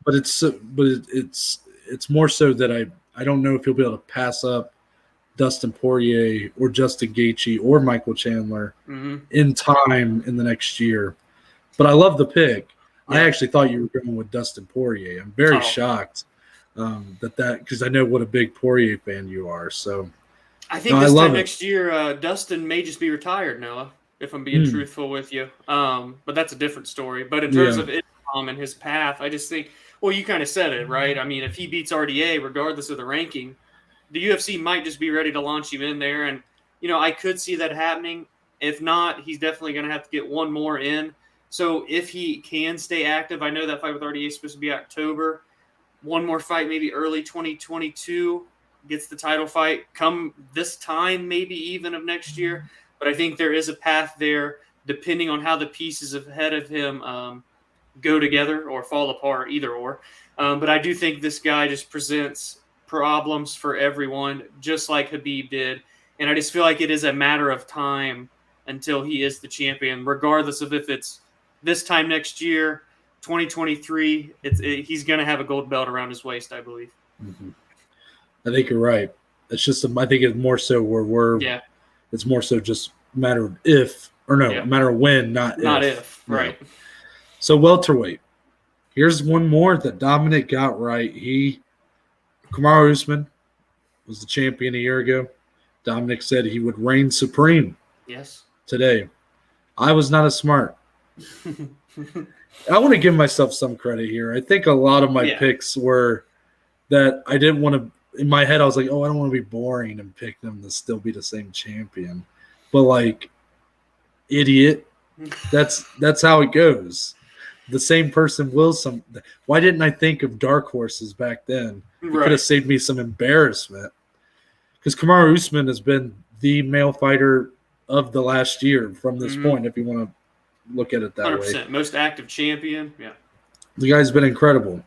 But it's more so that I don't know if he'll be able to pass up Dustin Poirier or Justin Gaethje or Michael Chandler in time in the next year. But I love the pick. Yeah. I actually thought you were going with Dustin Poirier. I'm very shocked because I know what a big Poirier fan you are. So I think this time next year, Dustin may just be retired, Noah, if I'm being truthful with you. But that's a different story. But in terms of Islam and his path, I just think, well, you kind of said it, right? I mean, if he beats RDA, regardless of the ranking, the UFC might just be ready to launch him in there. And, I could see that happening. If not, he's definitely going to have to get one more in. So if he can stay active, I know that fight with RDA is supposed to be October. One more fight, maybe early 2022, gets the title fight. Come this time, maybe even of next year. But I think there is a path there, depending on how the pieces ahead of him go together or fall apart, either or. But I do think this guy just presents problems for everyone, just like Khabib did. And I just feel like it is a matter of time until he is the champion, regardless of if it's this time next year, 2023, he's going to have a gold belt around his waist, I believe. Mm-hmm. I think you're right. It's just, I think it's more so it's more so just a matter of if, or no, a matter of when, not if. Not if, right. No. So welterweight. Here's one more that Dominic got right. Kamaru Usman was the champion a year ago. Dominic said he would reign supreme. Yes. Today. I was not as smart. I want to give myself some credit here. I think a lot of my picks were that I didn't want to. In my head, I was like, "Oh, I don't want to be boring and pick them to still be the same champion." But like, idiot, that's how it goes. The same person will some. Why didn't I think of dark horses back then? It could have saved me some embarrassment. Because Kamaru Usman has been the male fighter of the last year from this point, if you want to look at it that 100%. way. Most active champion. Yeah. The guy's been incredible.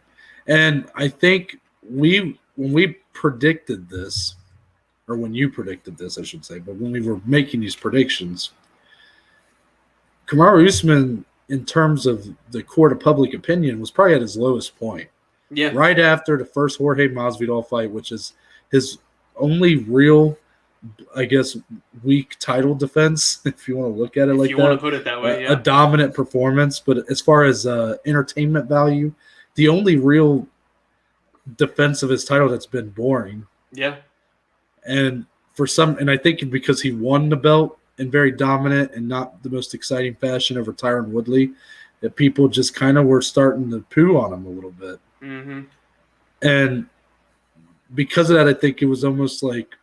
And I think when we predicted this, or when you predicted this, I should say, but when we were making these predictions, Kamaru Usman, in terms of the court of public opinion, was probably at his lowest point. Yeah. Right after the first Jorge Masvidal fight, which is his only real, I guess, weak title defense, if you want to look at it like that. If you want to put it that way, yeah. A dominant performance, but as far as entertainment value, the only real defense of his title that's been boring. Yeah. And I think because he won the belt in very dominant and not the most exciting fashion over Tyron Woodley, that people just kind of were starting to poo on him a little bit. Mm-hmm. And because of that, I think it was almost like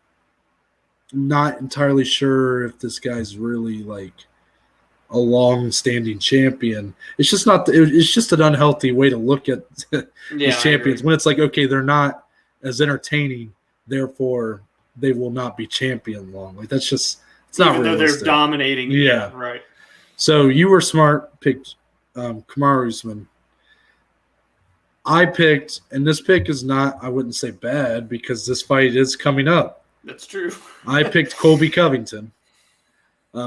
not entirely sure if this guy's really like a long-standing champion. It's just not. It's just an unhealthy way to look at these champions when it's like, okay, they're not as entertaining, therefore they will not be champion long. Like that's just it's not realistic. Even though they're dominating. Yeah, right. So you were smart. Picked Kamaru Usman. I picked, and this pick is not, I wouldn't say bad because this fight is coming up. That's true. I picked Colby Covington.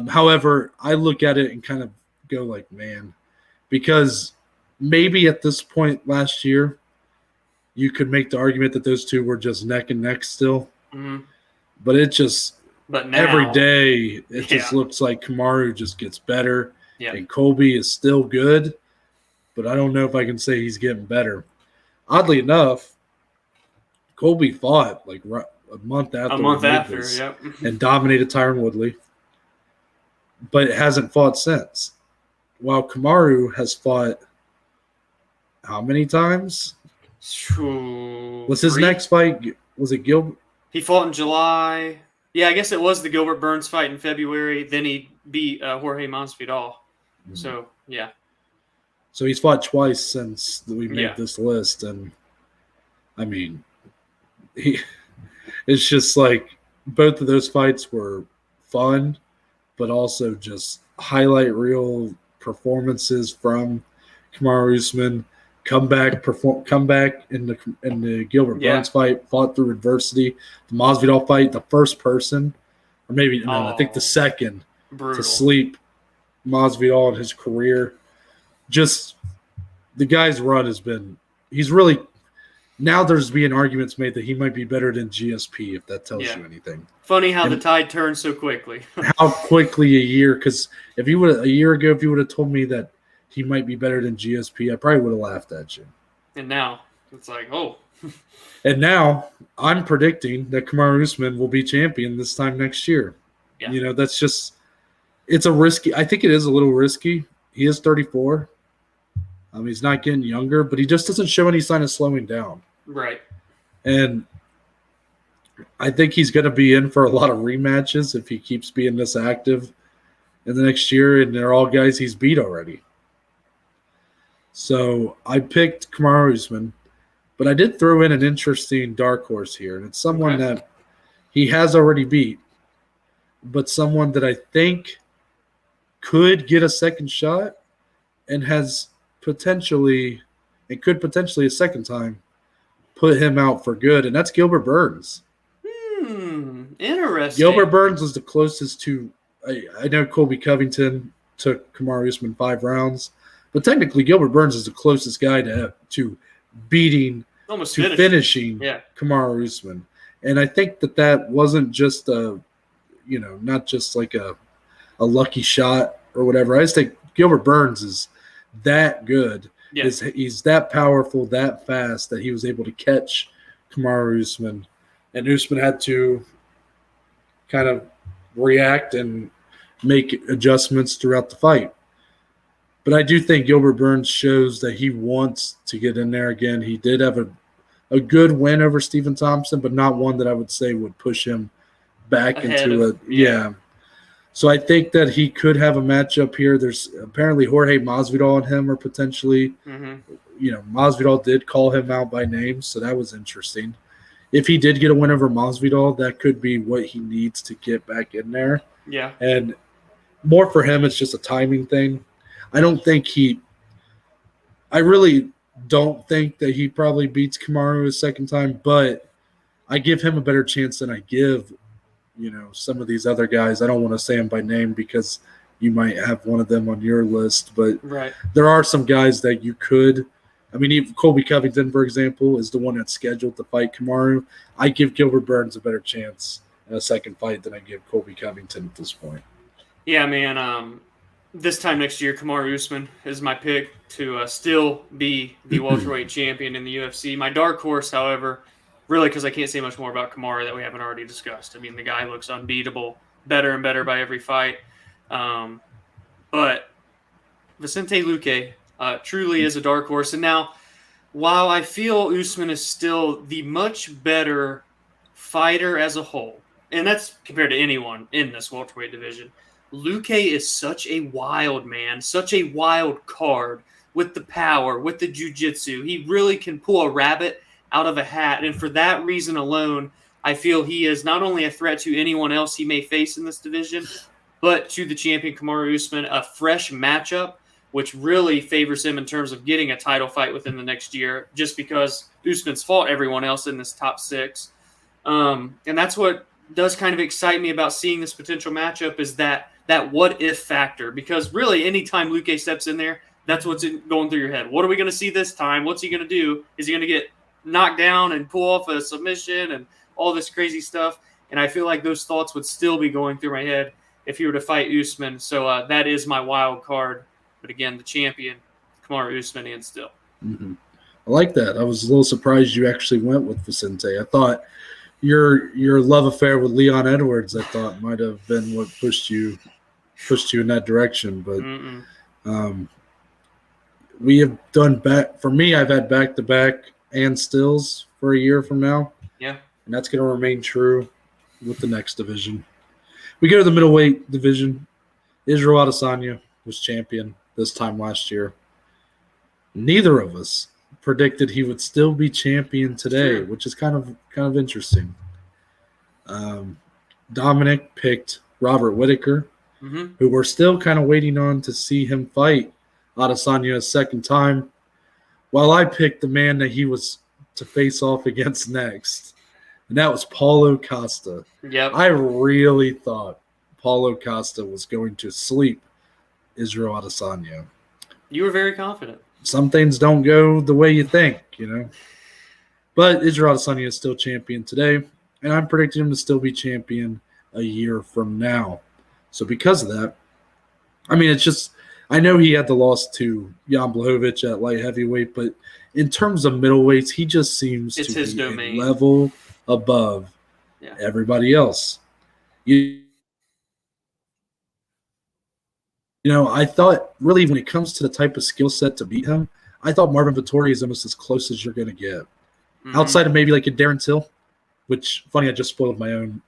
However, I look at it and kind of go like, man, because maybe at this point last year, you could make the argument that those two were just neck and neck still. Mm-hmm. But it just, now, every day, it just looks like Kamaru just gets better. Yeah. And Colby is still good. But I don't know if I can say he's getting better. Oddly enough, Colby fought like a month after. Yep. And dominated Tyron Woodley, but hasn't fought since. While Kamaru has fought how many times? Was his next fight, was it Gilbert? He fought in July. Yeah, I guess it was the Gilbert Burns fight in February. Then he beat Jorge Masvidal. Mm-hmm. So, yeah. So he's fought twice since we made this list, and I mean, it's just like both of those fights were fun, but also just highlight reel performances from Kamaru Usman. Come back in the Gilbert Burns fight, fought through adversity. The Masvidal fight, the first person, or maybe I think the second to sleep Masvidal in his career. Just the guy's run has been – he's really – now there's being arguments made that he might be better than GSP, if that tells you anything. Funny how the tide turns so quickly. How quickly a year – because if you would – a year ago, if you would have told me that he might be better than GSP, I probably would have laughed at you. And now it's like, oh. And now I'm predicting that Kamaru Usman will be champion this time next year. Yeah. You know, that's just – it's a risky – I think it is a little risky. He is 34. He's not getting younger, but he just doesn't show any sign of slowing down. Right. And I think he's going to be in for a lot of rematches if he keeps being this active in the next year, and they're all guys he's beat already. So I picked Kamaru Usman, but I did throw in an interesting dark horse here, and it's someone that he has already beat, but someone that I think could get a second shot and has potentially a second time put him out for good, and that's Gilbert Burns. Interesting. Gilbert Burns was the closest to I know Colby Covington took Kamaru Usman 5 rounds, but technically Gilbert Burns is the closest guy to beating almost finishing Kamaru Usman. And I think that wasn't just not just like a lucky shot or whatever. I just think Gilbert Burns is that good. Yeah. He's that powerful, that fast that he was able to catch Kamaru Usman. And Usman had to kind of react and make adjustments throughout the fight. But I do think Gilbert Burns shows that he wants to get in there again. He did have a good win over Stephen Thompson, but not one that I would say would push him back into a yeah. So I think that he could have a matchup here. There's apparently Jorge Masvidal and him are potentially, Masvidal did call him out by name, so that was interesting. If he did get a win over Masvidal, that could be what he needs to get back in there. Yeah. And more for him, it's just a timing thing. I really don't think that he probably beats Kamaru a second time, but I give him a better chance than I give, some of these other guys. I don't want to say them by name because you might have one of them on your list, but there are some guys that you could. I mean, even Colby Covington, for example, is the one that's scheduled to fight Kamaru. I give Gilbert Burns a better chance in a second fight than I give Colby Covington at this point. Yeah, man. This time next year, Kamaru Usman is my pick to still be the welterweight champion in the UFC. My dark horse, however, really because I can't say much more about Kamaru that we haven't already discussed. I mean, the guy looks unbeatable, better and better by every fight. But Vicente Luque truly is a dark horse. And now, while I feel Usman is still the much better fighter as a whole, and that's compared to anyone in this welterweight division, Luque is such a wild man, such a wild card with the power, with the jiu-jitsu. He really can pull a rabbit out of a hat. And for that reason alone, I feel he is not only a threat to anyone else he may face in this division, but to the champion Kamaru Usman, a fresh matchup, which really favors him in terms of getting a title fight within the next year, just because Usman's fought everyone else in this top six. And that's what does kind of excite me about seeing this potential matchup is that what-if factor. Because really, anytime Luque steps in there, that's what's going through your head. What are we going to see this time? What's he going to do? Is he going to get knocked down and pull off a submission and all this crazy stuff? And I feel like those thoughts would still be going through my head if he were to fight Usman. So that is my wild card. But again, the champion, Kamaru Usman, and still. Mm-hmm. I like that. I was a little surprised you actually went with Vicente. I thought your love affair with Leon Edwards, I thought, might have been what pushed you in that direction. But we have done for me, I've had back-to-back and stills for a year from now. Yeah. And that's going to remain true with the next division. We go to the middleweight division. Israel Adesanya was champion this time last year. Neither of us predicted he would still be champion today, which is kind of interesting. Dominic picked Robert Whittaker, who we're still kind of waiting on to see him fight Adesanya a second time, while I picked the man that he was to face off against next, and that was Paulo Costa. Yep. I really thought Paulo Costa was going to sleep Israel Adesanya. You were very confident. Some things don't go the way you think, But Israel Adesanya is still champion today, and I'm predicting him to still be champion a year from now. So because of that, I mean, it's just I know he had the loss to Jan Blachowicz at light heavyweight, but in terms of middleweights, he just seems to be a level above everybody else. I thought really when it comes to the type of skill set to beat him, I thought Marvin Vettori is almost as close as you're going to get. Outside of maybe like a Darren Till, which, funny, I just spoiled my own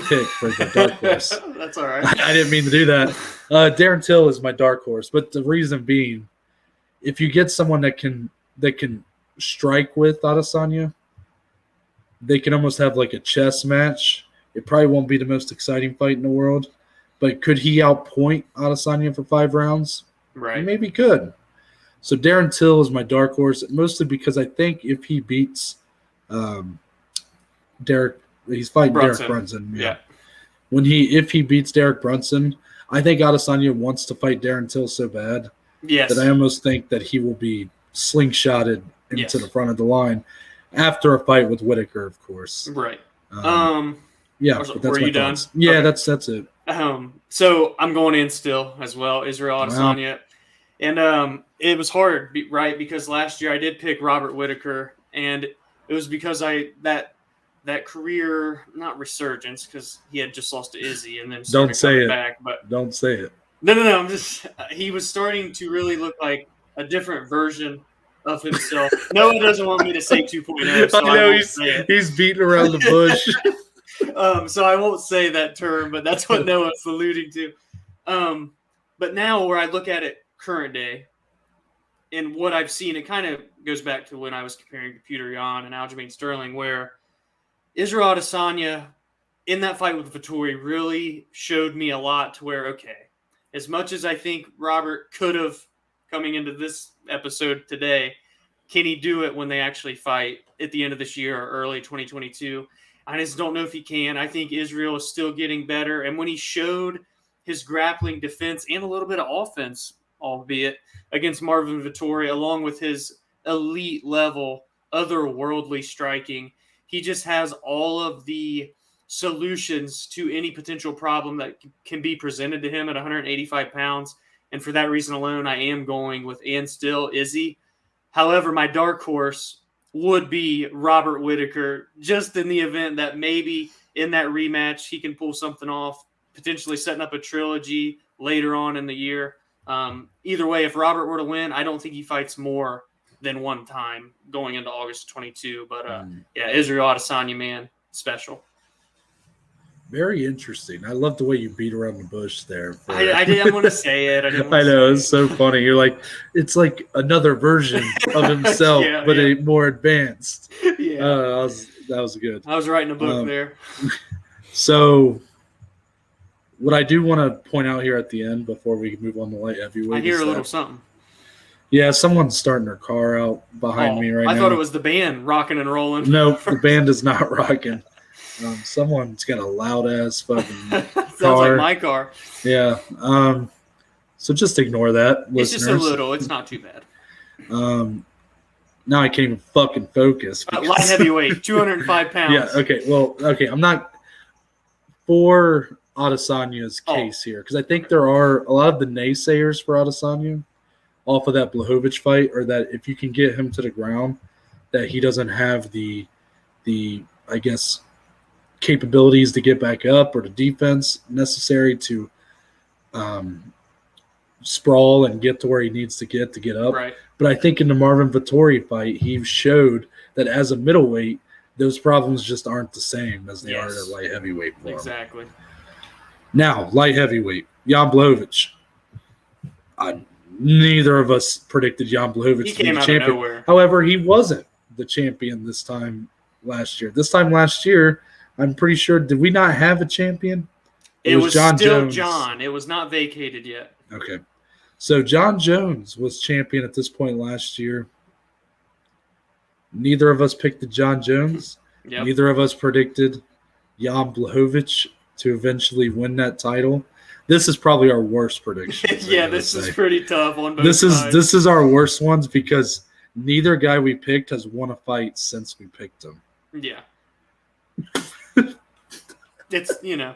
pick for the dark horse. That's all right. I didn't mean to do that. Darren Till is my dark horse, but the reason being, if you get someone that can strike with Adesanya, they can almost have like a chess match. It probably won't be the most exciting fight in the world, but could he outpoint Adesanya for 5 rounds? Right. He maybe could. So Darren Till is my dark horse, mostly because I think if he beats he's fighting Derek Brunson. Yeah. If he beats Derek Brunson, I think Adesanya wants to fight Darren Till so bad that I almost think that he will be slingshotted into the front of the line after a fight with Whittaker, of course. Right. Yeah, but that's were you done? Yeah, okay. That's it. So I'm going in still as well, Israel Adesanya. Wow. And it was hard, right? Because last year I did pick Robert Whittaker, and it was because that career, not resurgence, because he had just lost to Izzy and then don't say it back. But don't say it. No. I'm just. He was starting to really look like a different version of himself. Noah doesn't want me to say 2.0, so I won't say it. He's beating around the bush. So I won't say that term, but that's what Noah's alluding to. But now where I look at it current day and what I've seen, it kind of goes back to when I was comparing Peter Yan and Aljamain Sterling, where Israel Adesanya in that fight with Vettori really showed me a lot to where, okay, as much as I think Robert could have coming into this episode today, can he do it when they actually fight at the end of this year or early 2022? I just don't know if he can. I think Israel is still getting better. And when he showed his grappling defense and a little bit of offense, albeit against Marvin Vettori, along with his elite level, otherworldly striking, he just has all of the solutions to any potential problem that can be presented to him at 185 pounds. And for that reason alone, I am going with and still Izzy. However, my dark horse would be Robert Whittaker, just in the event that maybe in that rematch he can pull something off, potentially setting up a trilogy later on in the year. Either way, if Robert were to win, I don't think he fights more than one time going into August 22. But yeah, Israel Adesanya, man, special. Very interesting. I love the way you beat around the bush there. I didn't want to say it. I know, it's so funny. You're like, it's like another version of himself, but a more advanced. Yeah. That was good. I was writing a book there. So what I do want to point out here at the end before we move on to light heavyweight. I hear a little something. Yeah, someone's starting their car out behind me right now. I thought it was the band rocking and rolling. No, the band is not rocking. Someone's got a loud ass fucking Sounds like my car. Yeah. So just ignore that. It's listeners. Just a little. It's not too bad. Now I can't even fucking focus. Light heavyweight, 205 pounds. Yeah. Okay. Well. Okay. I'm not for Adesanya's case here because I think there are a lot of the naysayers for Adesanya off of that Blachowicz fight, or that if you can get him to the ground, that he doesn't have the I guess capabilities to get back up or the defense necessary to sprawl and get to where he needs to get up. Right. But I think in the Marvin Vettori fight, he showed that as a middleweight, those problems just aren't the same as they are at light heavyweight form. Exactly. Now, light heavyweight, Jan Blachowicz. Neither of us predicted Jan Blachowicz to be the champion. Out of nowhere. However, he wasn't the champion this time last year. This time last year, I'm pretty sure, did we not have a champion? It was John still Jones. John. It was not vacated yet. Okay. So John Jones was champion at this point last year. Neither of us picked the John Jones. Yep. Neither of us predicted Jan Blachowicz to eventually win that title. This is probably our worst prediction. Yeah, this is pretty tough on both sides. This is our worst ones because neither guy we picked has won a fight since we picked him. Yeah. It's,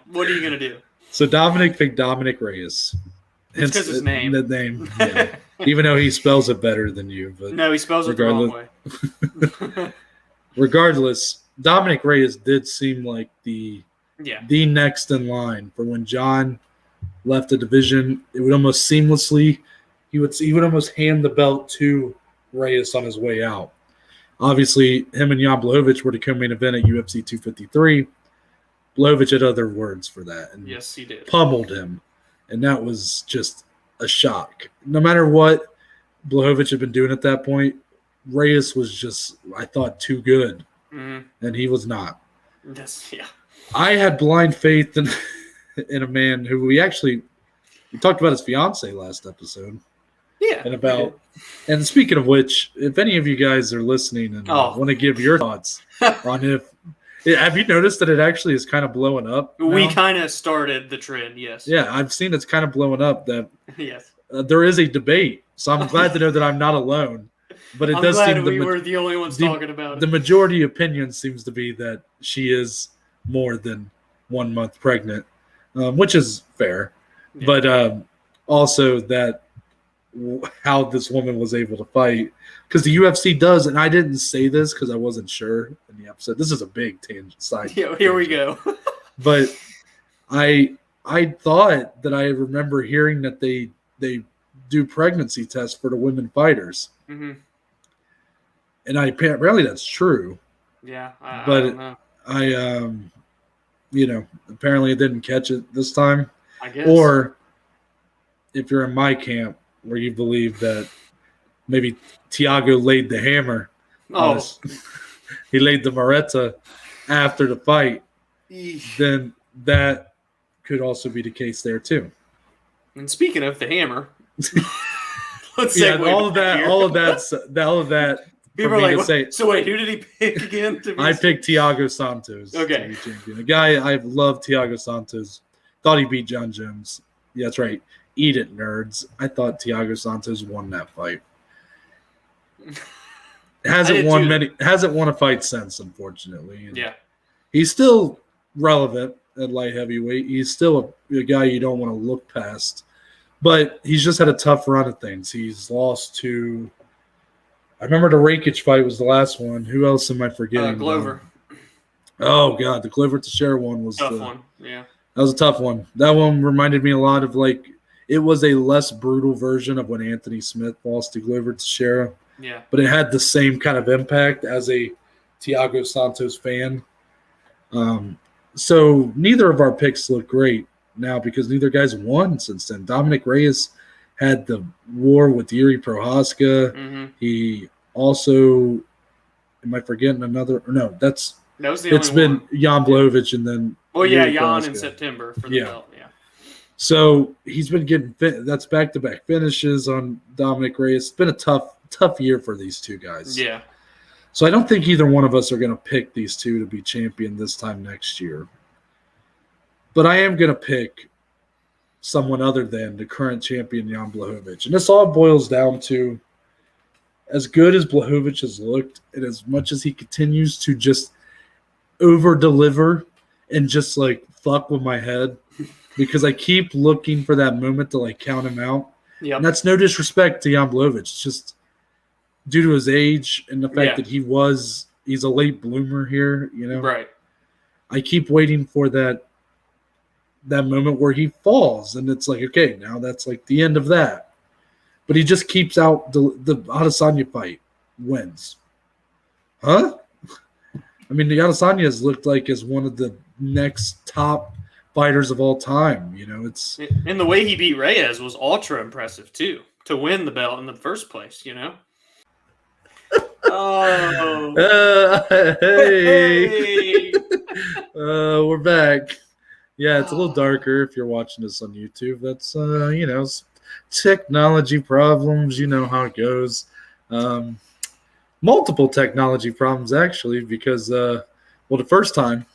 what are you going to do? So Dominic picked Dominic Reyes. It's because his name. The name, yeah. Even though he spells it better than you. But no, he spells it the wrong way. Regardless, Dominic Reyes did seem like the next in line for when John left the division. It would almost seamlessly, he would almost hand the belt to Reyes on his way out. Obviously, him and Jan Blachowicz were to co-main event at UFC 253. Blachowicz had other words for that. And yes, he did. Pummeled him. And that was just a shock. No matter what Blachowicz had been doing at that point, Reyes was just, I thought, too good. Mm-hmm. And he was not. Yes, yeah. I had blind faith in a man who we talked about his fiance last episode. Yeah. And speaking of which, if any of you guys are listening and want to give your thoughts on have you noticed that it actually is kind of blowing up now? We kind of started the trend, yes. Yeah, I've seen it's kind of blowing up that yes. There is a debate. So I'm glad to know that I'm not alone. But it I'm does glad seem we were the only ones talking about it. The majority opinion seems to be that she is more than 1 month pregnant, which is fair. Yeah. But also that how this woman was able to fight. Because the UFC does, and I didn't say this because I wasn't sure in the episode. This is a big tangent side. Yeah, here we go. But I I thought that I remember hearing that they do pregnancy tests for the women fighters. Mm-hmm. And apparently that's true. Yeah, I but don't know. Apparently it didn't catch it this time. I guess. Or if you're in my camp where you believe that maybe Thiago laid the hammer. Oh. He laid the Moretta after the fight. Then that could also be the case there too. And speaking of the hammer, let's all of that. People are like, so wait, who did he pick again? I picked Thiago Santos to be champion. A guy I love, Thiago Santos. Thought he beat John Jones. Yeah, that's right. Eat it, nerds. I thought Thiago Santos won that fight. Hasn't won a fight since, unfortunately. And yeah. He's still relevant at light heavyweight. He's still a guy you don't want to look past. But he's just had a tough run of things. He's lost to – I remember the Rakic fight was the last one. Who else am I forgetting? Glover. Oh, God. The Glover Teixeira one was tough one. Yeah. That was a tough one. That one reminded me a lot of it was a less brutal version of when Anthony Smith lost to Glover Teixeira. Yeah. But it had the same kind of impact as a Thiago Santos fan. So neither of our picks look great now because neither guy's won since then. Dominic Reyes had the war with Yuri Prohaska. Mm-hmm. He also – am I forgetting another – no, that was the only one. It's been Jan Blachowicz and then – Jan in September for the belt, yeah. So he's been getting that's back-to-back finishes on Dominic Reyes. It's been a tough year for these two guys. Yeah. So I don't think either one of us are going to pick these two to be champion this time next year. But I am going to pick someone other than the current champion, Jan Blachowicz. And this all boils down to as good as Blachowicz has looked and as much as he continues to just over-deliver and just fuck with my head because I keep looking for that moment to count him out. Yep. And that's no disrespect to Jan Blachowicz. It's just due to his age and the fact that he's a late bloomer here, Right. I keep waiting for that moment where he falls and it's okay, now that's the end of that. But he just keeps out the Adesanya fight wins. Huh? I mean, the Adesanya has looked as one of the next top fighters of all time. It's and the way he beat Reyes was ultra impressive too to win the belt in the first place. Oh, hey, we're back. Yeah, it's a little darker if you're watching this on YouTube. That's technology problems. You know how it goes. Multiple technology problems actually, because the first time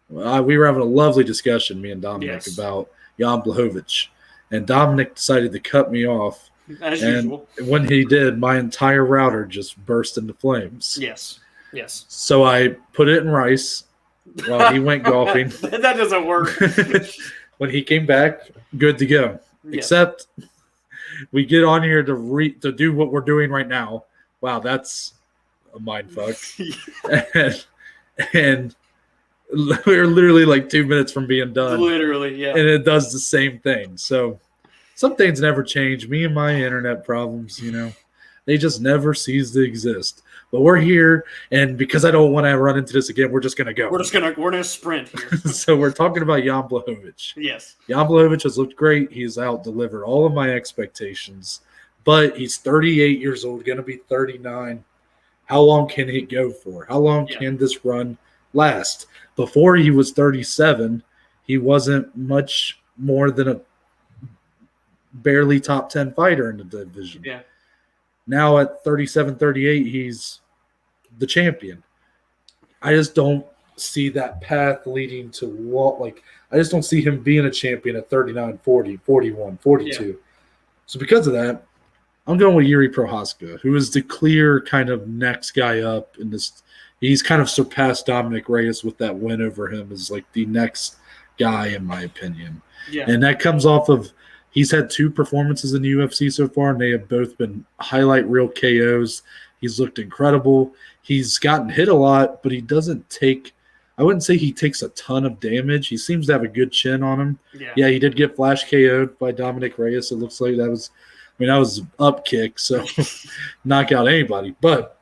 we were having a lovely discussion, me and Dominic, about Jan Blachowicz, and Dominic decided to cut me off. As usual. When he did, my entire router just burst into flames. Yes. So I put it in rice while he went golfing. That doesn't work. When he came back, good to go. Yes. Except we get on here to do what we're doing right now. Wow, that's a mind fuck. and we're literally 2 minutes from being done. Literally, yeah. And it does the same thing. So some things never change. Me and my internet problems, they just never cease to exist. But we're here, and because I don't want to run into this again, we're just gonna go. We're gonna sprint here. So we're talking about Jan Blachowicz. Yes. Jan Blachowicz has looked great. He's out-delivered all of my expectations. But he's 38 years old, gonna be 39. How long can he go for? How long can this run last? Before he was 37, he wasn't much more than a barely top 10 fighter in the division. Yeah. Now at 37, 38, he's the champion. I just don't see that path leading to what, I just don't see him being a champion at 39, 40, 41, 42. Yeah. So because of that, I'm going with Yuri Prohaska, who is the clear kind of next guy up in this. He's kind of surpassed Dominic Reyes with that win over him as the next guy, in my opinion. Yeah. And that comes off of he's had 2 performances in the UFC so far, and they have both been highlight reel KOs. He's looked incredible. He's gotten hit a lot, but he doesn't take I wouldn't say he takes a ton of damage. He seems to have a good chin on him. Yeah, He did get flash KO'd by Dominic Reyes. It looks like that was up kick, so knock out anybody. But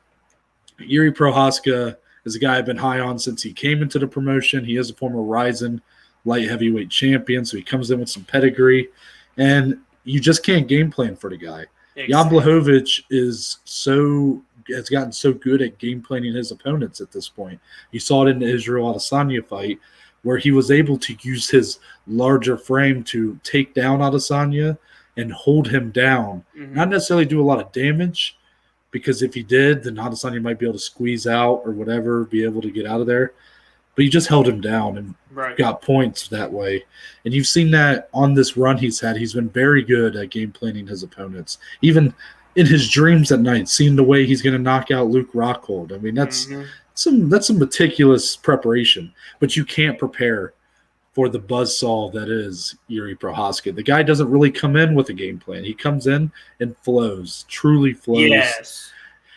Yuri Prohaska is a guy I've been high on since he came into the promotion. He is a former Ryzen light heavyweight champion, so he comes in with some pedigree. And you just can't game plan for the guy. exactly. Jan Blachowicz has gotten so good at game planning his opponents at this point. You saw it in the Israel Adesanya fight, where he was able to use his larger frame to take down Adesanya and hold him down. Not necessarily do a lot of damage, because if he did, then Adesanya might be able to squeeze out or whatever, be able to get out of there. But he just held him down and got points that way. And you've seen that on this run he's had. He's been very good at game planning his opponents. Even in his dreams at night, seeing the way he's going to knock out Luke Rockhold. I mean, that's some meticulous preparation. But you can't prepare for the buzzsaw that is Yuri Prohaska. The guy doesn't really come in with a game plan. He comes in and flows, truly flows. Yes.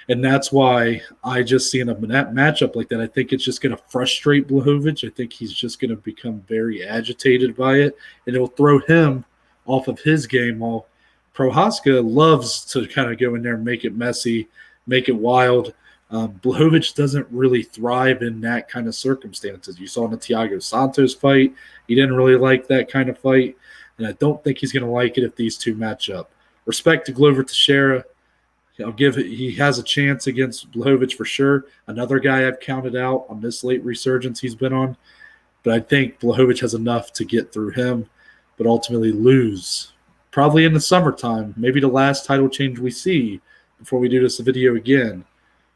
And that's why I just see in a matchup like that, I think it's just going to frustrate Blachowicz. I think he's just going to become very agitated by it, and it'll throw him off of his game. While Prohaska loves to kind of go in there and make it messy, make it wild. Blachowicz doesn't really thrive in that kind of circumstances. You saw in the Thiago Santos fight, he didn't really like that kind of fight, and I don't think he's going to like it if these two match up. Respect to Glover Teixeira. He has a chance against Blachowicz for sure. Another guy I've counted out on this late resurgence he's been on. But I think Blachowicz has enough to get through him, but ultimately lose. Probably in the summertime, maybe the last title change we see before we do this video again,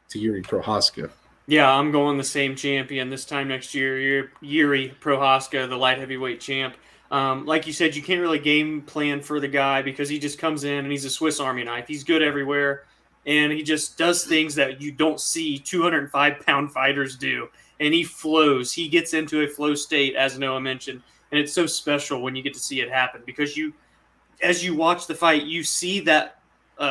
to Yuri Prohaska. Yeah, I'm going the same champion this time next year, Yuri Prohaska, the light heavyweight champ. Like you said, you can't really game plan for the guy because he just comes in and he's a Swiss Army knife. He's good everywhere, and he just does things that you don't see 205-pound fighters do, and he flows. He gets into a flow state, as Noah mentioned, and it's so special when you get to see it happen because as you watch the fight, you see that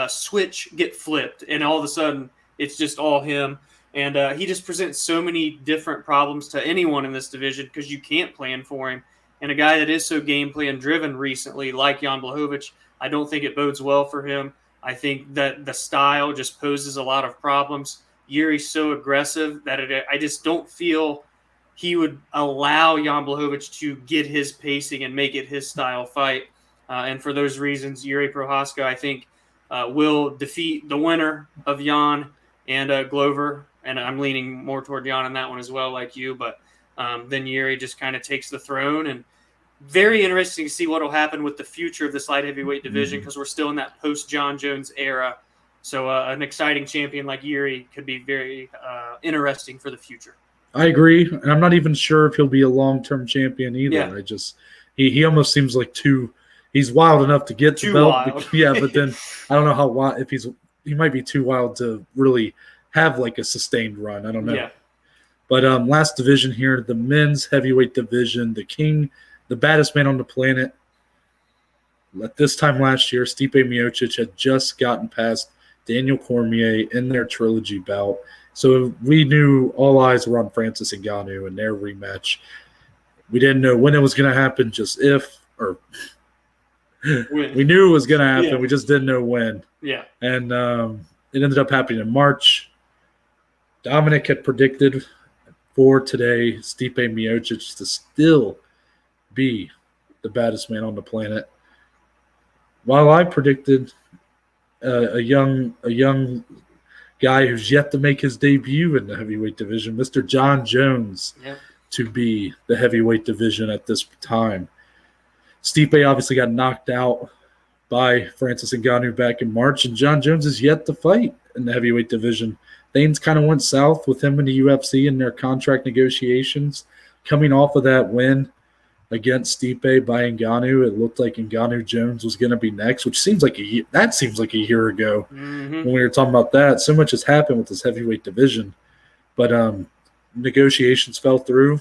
switch get flipped, and all of a sudden it's just all him. And he just presents so many different problems to anyone in this division because you can't plan for him. And a guy that is so game plan driven recently, like Jan Blachowicz, I don't think it bodes well for him. I think that the style just poses a lot of problems. Yuri's so aggressive that I just don't feel he would allow Jan Blachowicz to get his pacing and make it his style fight. And for those reasons, Yuri Prohaska, I think, will defeat the winner of Jan and Glover. And I'm leaning more toward Jan on that one as well, like you. But then Yuri just kind of takes the throne. And very interesting to see what will happen with the future of this light heavyweight division because we're still in that post-John Jones era. So an exciting champion like Yuri could be very interesting for the future. I agree. And I'm not even sure if he'll be a long-term champion either. Yeah. He almost seems like he's wild enough to get the belt. Wild. Yeah, but then I don't know how wild, he might be too wild to really have like a sustained run. I don't know. Yeah. But last division here, the men's heavyweight division, the king, the baddest man on the planet. At this time last year, Stipe Miocic had just gotten past Daniel Cormier in their trilogy bout. So we knew all eyes were on Francis Ngannou and their rematch. We didn't know when it was going to happen, just if, or we knew it was going to happen. Yeah. We just didn't know when. Yeah. And it ended up happening in March. Dominic had predicted for today Stipe Miocic to still be the baddest man on the planet, while I predicted a young guy who's yet to make his debut in the heavyweight division, Mr. John Jones, to be the heavyweight division at this time. Stipe obviously got knocked out by Francis Ngannou back in March, and John Jones is yet to fight in the heavyweight division. Things kind of went south with him in the UFC in their contract negotiations. Coming off of that win against Stipe by Ngannou, it looked like Ngannou Jones was going to be next, which seems like a year ago when we were talking about that. So much has happened with this heavyweight division, but negotiations fell through.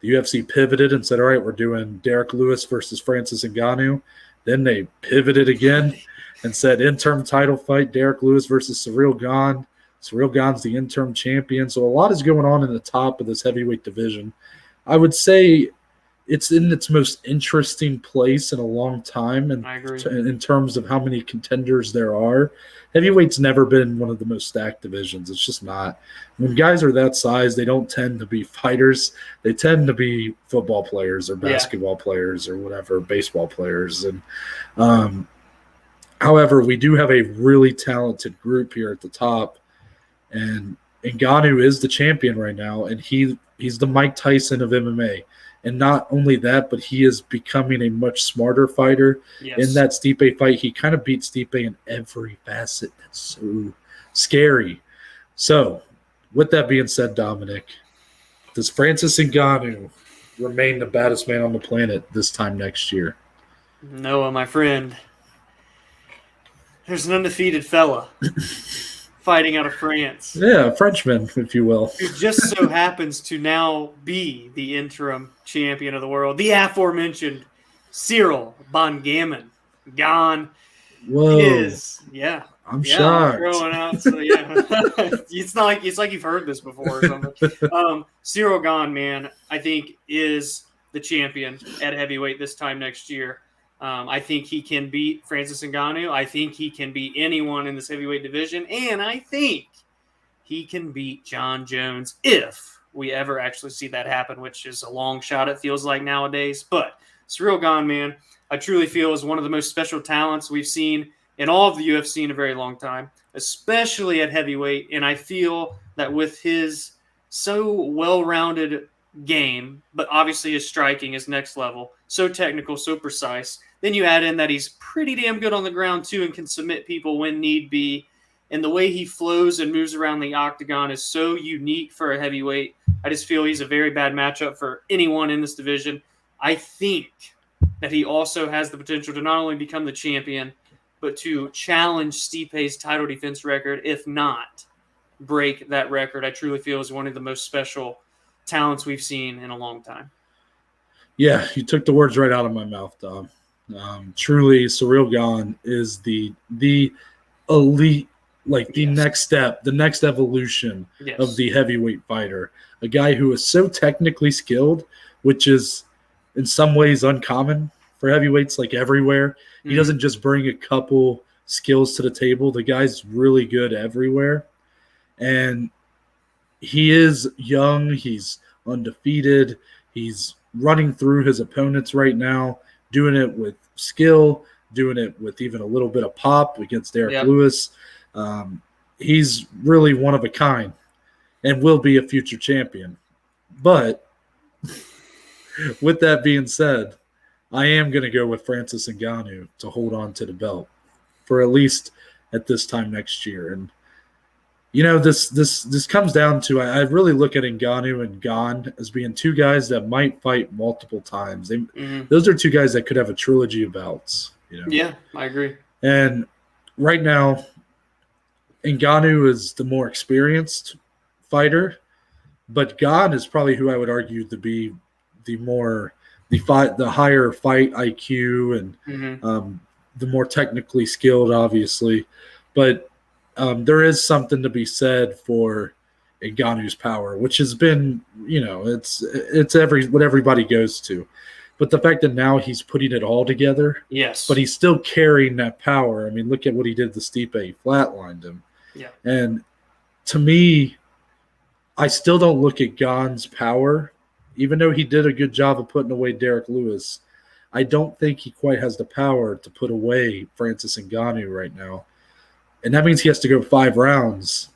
The UFC pivoted and said, all right, we're doing Derek Lewis versus Francis Ngannou. Then they pivoted again and said interim title fight, Derek Lewis versus Ciryl Gane. Ciryl Gane's the interim champion. So a lot is going on in the top of this heavyweight division. I would say it's in its most interesting place in a long time, and I agree. in terms of how many contenders there are. Heavyweight's never been one of the most stacked divisions. It's just not. When guys are that size, they don't tend to be fighters. They tend to be football players or basketball players or whatever, baseball players. And however, we do have a really talented group here at the top, and Ngannou is the champion right now, and he's the Mike Tyson of MMA. And not only that, but he is becoming a much smarter fighter. Yes. In that Stipe fight, he kind of beat Stipe in every facet. That's so scary. So, with that being said, Dominic, does Francis Ngannou remain the baddest man on the planet this time next year? Noah, my friend, there's an undefeated fella fighting out of France. Yeah, a Frenchman, if you will. Who just so happens to now be the interim champion of the world, the aforementioned Ciryl Bantamweight. Gane Whoa. is, I'm shocked. Throwing out, so it's like you've heard this before or something. Ciryl Gane, man, I think is the champion at heavyweight this time next year. I think he can beat Francis Ngannou. I think he can beat anyone in this heavyweight division. And I think he can beat John Jones if we ever actually see that happen, which is a long shot, it feels like nowadays. But Ciryl Gane, man, I truly feel is one of the most special talents we've seen in all of the UFC in a very long time, especially at heavyweight. And I feel that with his so well-rounded game, but obviously his striking is next level, so technical, so precise. Then you add in that he's pretty damn good on the ground too and can submit people when need be. And the way he flows and moves around the octagon is so unique for a heavyweight. I just feel he's a very bad matchup for anyone in this division. I think that he also has the potential to not only become the champion, but to challenge Stipe's title defense record, if not break that record. I truly feel is one of the most special talents we've seen in a long time. Yeah, you took the words right out of my mouth, Dom. Truly, Ciryl Gane is the elite, the next step, the next evolution of the heavyweight fighter. A guy who is so technically skilled, which is in some ways uncommon for heavyweights, like everywhere. He doesn't just bring a couple skills to the table. The guy's really good everywhere. And he is young. He's undefeated. He's running through his opponents right now, doing it with skill, doing it with even a little bit of pop against Derek Lewis. He's really one of a kind and will be a future champion. But with that being said, I am going to go with Francis Ngannou to hold on to the belt for at least at this time next year. And this comes down to, I really look at Ngannou and Gane as being two guys that might fight multiple times. Those are two guys that could have a trilogy of bouts. Yeah, I agree. And right now, Ngannou is the more experienced fighter, but Gane is probably who I would argue to be the higher fight IQ and the more technically skilled, obviously. But there is something to be said for Ngannou's power, which has been, it's what everybody goes to. But the fact that now he's putting it all together, but he's still carrying that power. I mean, look at what he did to Stipe. He flatlined him. Yeah. And to me, I still don't look at Gane's power, even though he did a good job of putting away Derek Lewis. I don't think he quite has the power to put away Francis Ngannou right now. And that means he has to go 5 rounds,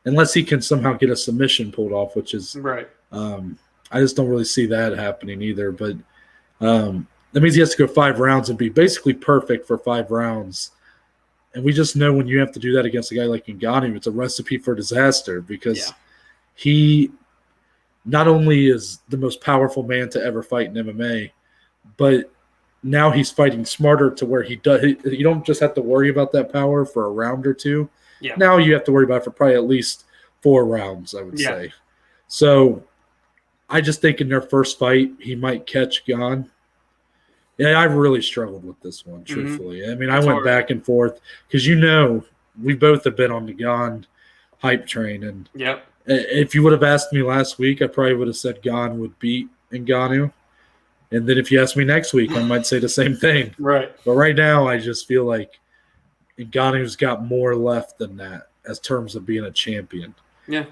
unless he can somehow get a submission pulled off, which is right. I just don't really see that happening either. But that means he has to go 5 rounds and be basically perfect for 5 rounds. And we just know when you have to do that against a guy like Ngannou, it's a recipe for disaster because he not only is the most powerful man to ever fight in MMA, but now he's fighting smarter to where you don't just have to worry about that power for a round or two. Yeah. Now you have to worry about it for probably at least 4 rounds, I would say. So I just think in their first fight, he might catch Gane. Yeah, I really struggled with this one, truthfully. I mean, I went back and forth because we both have been on the Gane hype train. And Yep. if you would have asked me last week, I probably would have said Gane would beat Ngannou. And then if you ask me next week, I might say the same thing. Right. But right now, I just feel like Ngannou's got more left than that as terms of being a champion. Yeah.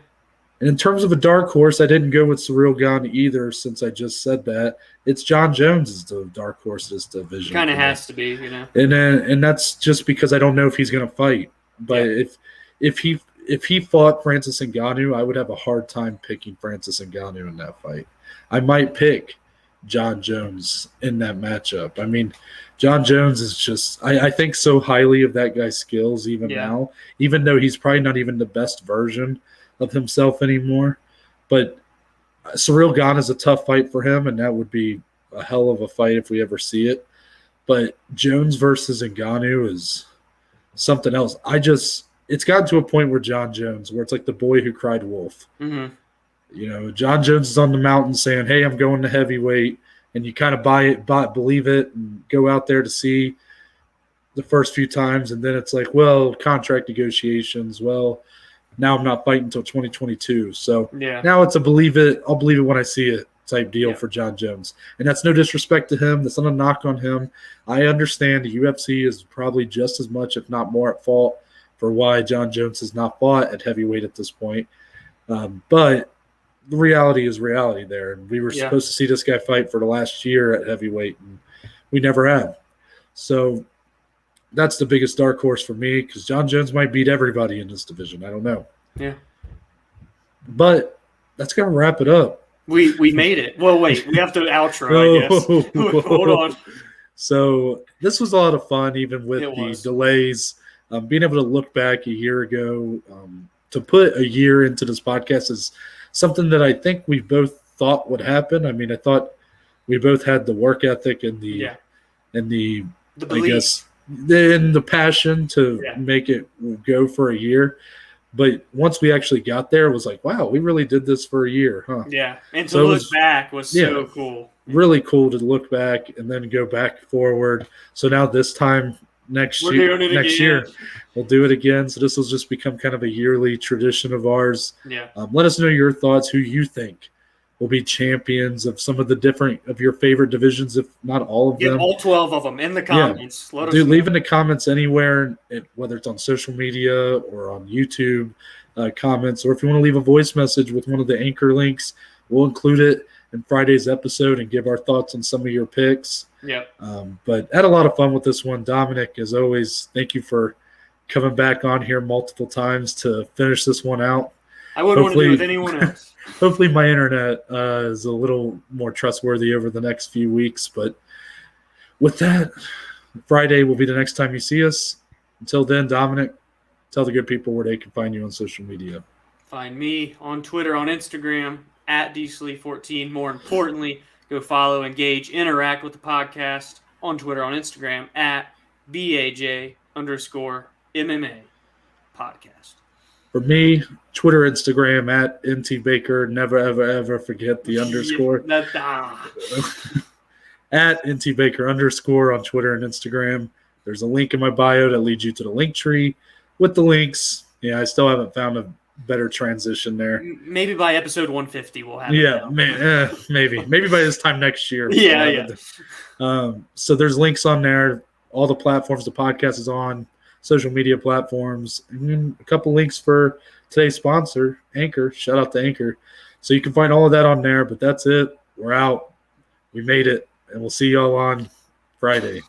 And in terms of a dark horse, I didn't go with Ciryl Gane either, since I just said that. It's John Jones is the dark horse of this division. Kind of has to be, you know. And that's just because I don't know if he's going to fight. But if he fought Francis Ngannou, I would have a hard time picking Francis Ngannou in that fight. I might pick John Jones in that matchup. I mean, John Jones is just I think so highly of that guy's skills even now, even though he's probably not even the best version of himself anymore. But Ciryl Gane is a tough fight for him, and that would be a hell of a fight if we ever see it. But Jones versus Ngannou is something else. It's gotten to a point where John Jones, where it's like the boy who cried wolf. Mm-hmm. You know, John Jones is on the mountain saying, hey, I'm going to heavyweight, and you kind of believe it, and go out there to see the first few times, and then it's like, well, contract negotiations, well, now I'm not fighting until 2022. So now it's a believe it, I'll believe it when I see it type deal for John Jones. And that's no disrespect to him. That's not a knock on him. I understand the UFC is probably just as much, if not more, at fault for why John Jones has not fought at heavyweight at this point. But the reality is reality there. And we were supposed to see this guy fight for the last year at heavyweight, and we never have. So that's the biggest dark horse for me, because John Jones might beat everybody in this division. I don't know. Yeah. But that's going to wrap it up. We made it. Well, wait. We have to outro, I guess. Hold on. So this was a lot of fun, even with the delays. Being able to look back a year ago, to put a year into this podcast is something that I think we both thought would happen. I mean, I thought we both had the work ethic and the I guess, and the passion to make it go for a year. But once we actually got there, it was like, wow, we really did this for a year, huh? Yeah, and to look back was so cool. Really cool to look back and then go back forward. So now this time next year, we'll do it again. So this will just become kind of a yearly tradition of ours. Yeah. Let us know your thoughts, who you think will be champions of some of the different of your favorite divisions, if not all of them. All 12 of them in the comments. Let us know. Leave in the comments anywhere, whether it's on social media or on YouTube comments, or if you want to leave a voice message with one of the anchor links, we'll include it in Friday's episode and give our thoughts on some of your picks. Yep. But had a lot of fun with this one. Dominic, as always, thank you for coming back on here multiple times to finish this one out. I wouldn't want to do it with anyone else. Hopefully my internet is a little more trustworthy over the next few weeks. But with that, Friday will be the next time you see us. Until then, Dominic, tell the good people where they can find you on social media. Find me on Twitter, on Instagram, at @DSlee14. More importantly, go follow, engage, interact with the podcast on Twitter, on Instagram, at @BAJ_MMA podcast. For me, Twitter, Instagram, at NTBaker. Never, ever, ever forget the underscore. At NTBaker_ on Twitter and Instagram. There's a link in my bio that leads you to the link tree with the links. Yeah, I still haven't found a better transition there. Maybe by episode 150 we'll have maybe. Maybe by this time next year. So there's links on there. All the platforms the podcast is on. Social media platforms, and a couple links for today's sponsor, Anchor. Shout out to Anchor. So you can find all of that on there, but that's it. We're out. We made it, and we'll see y'all on Friday.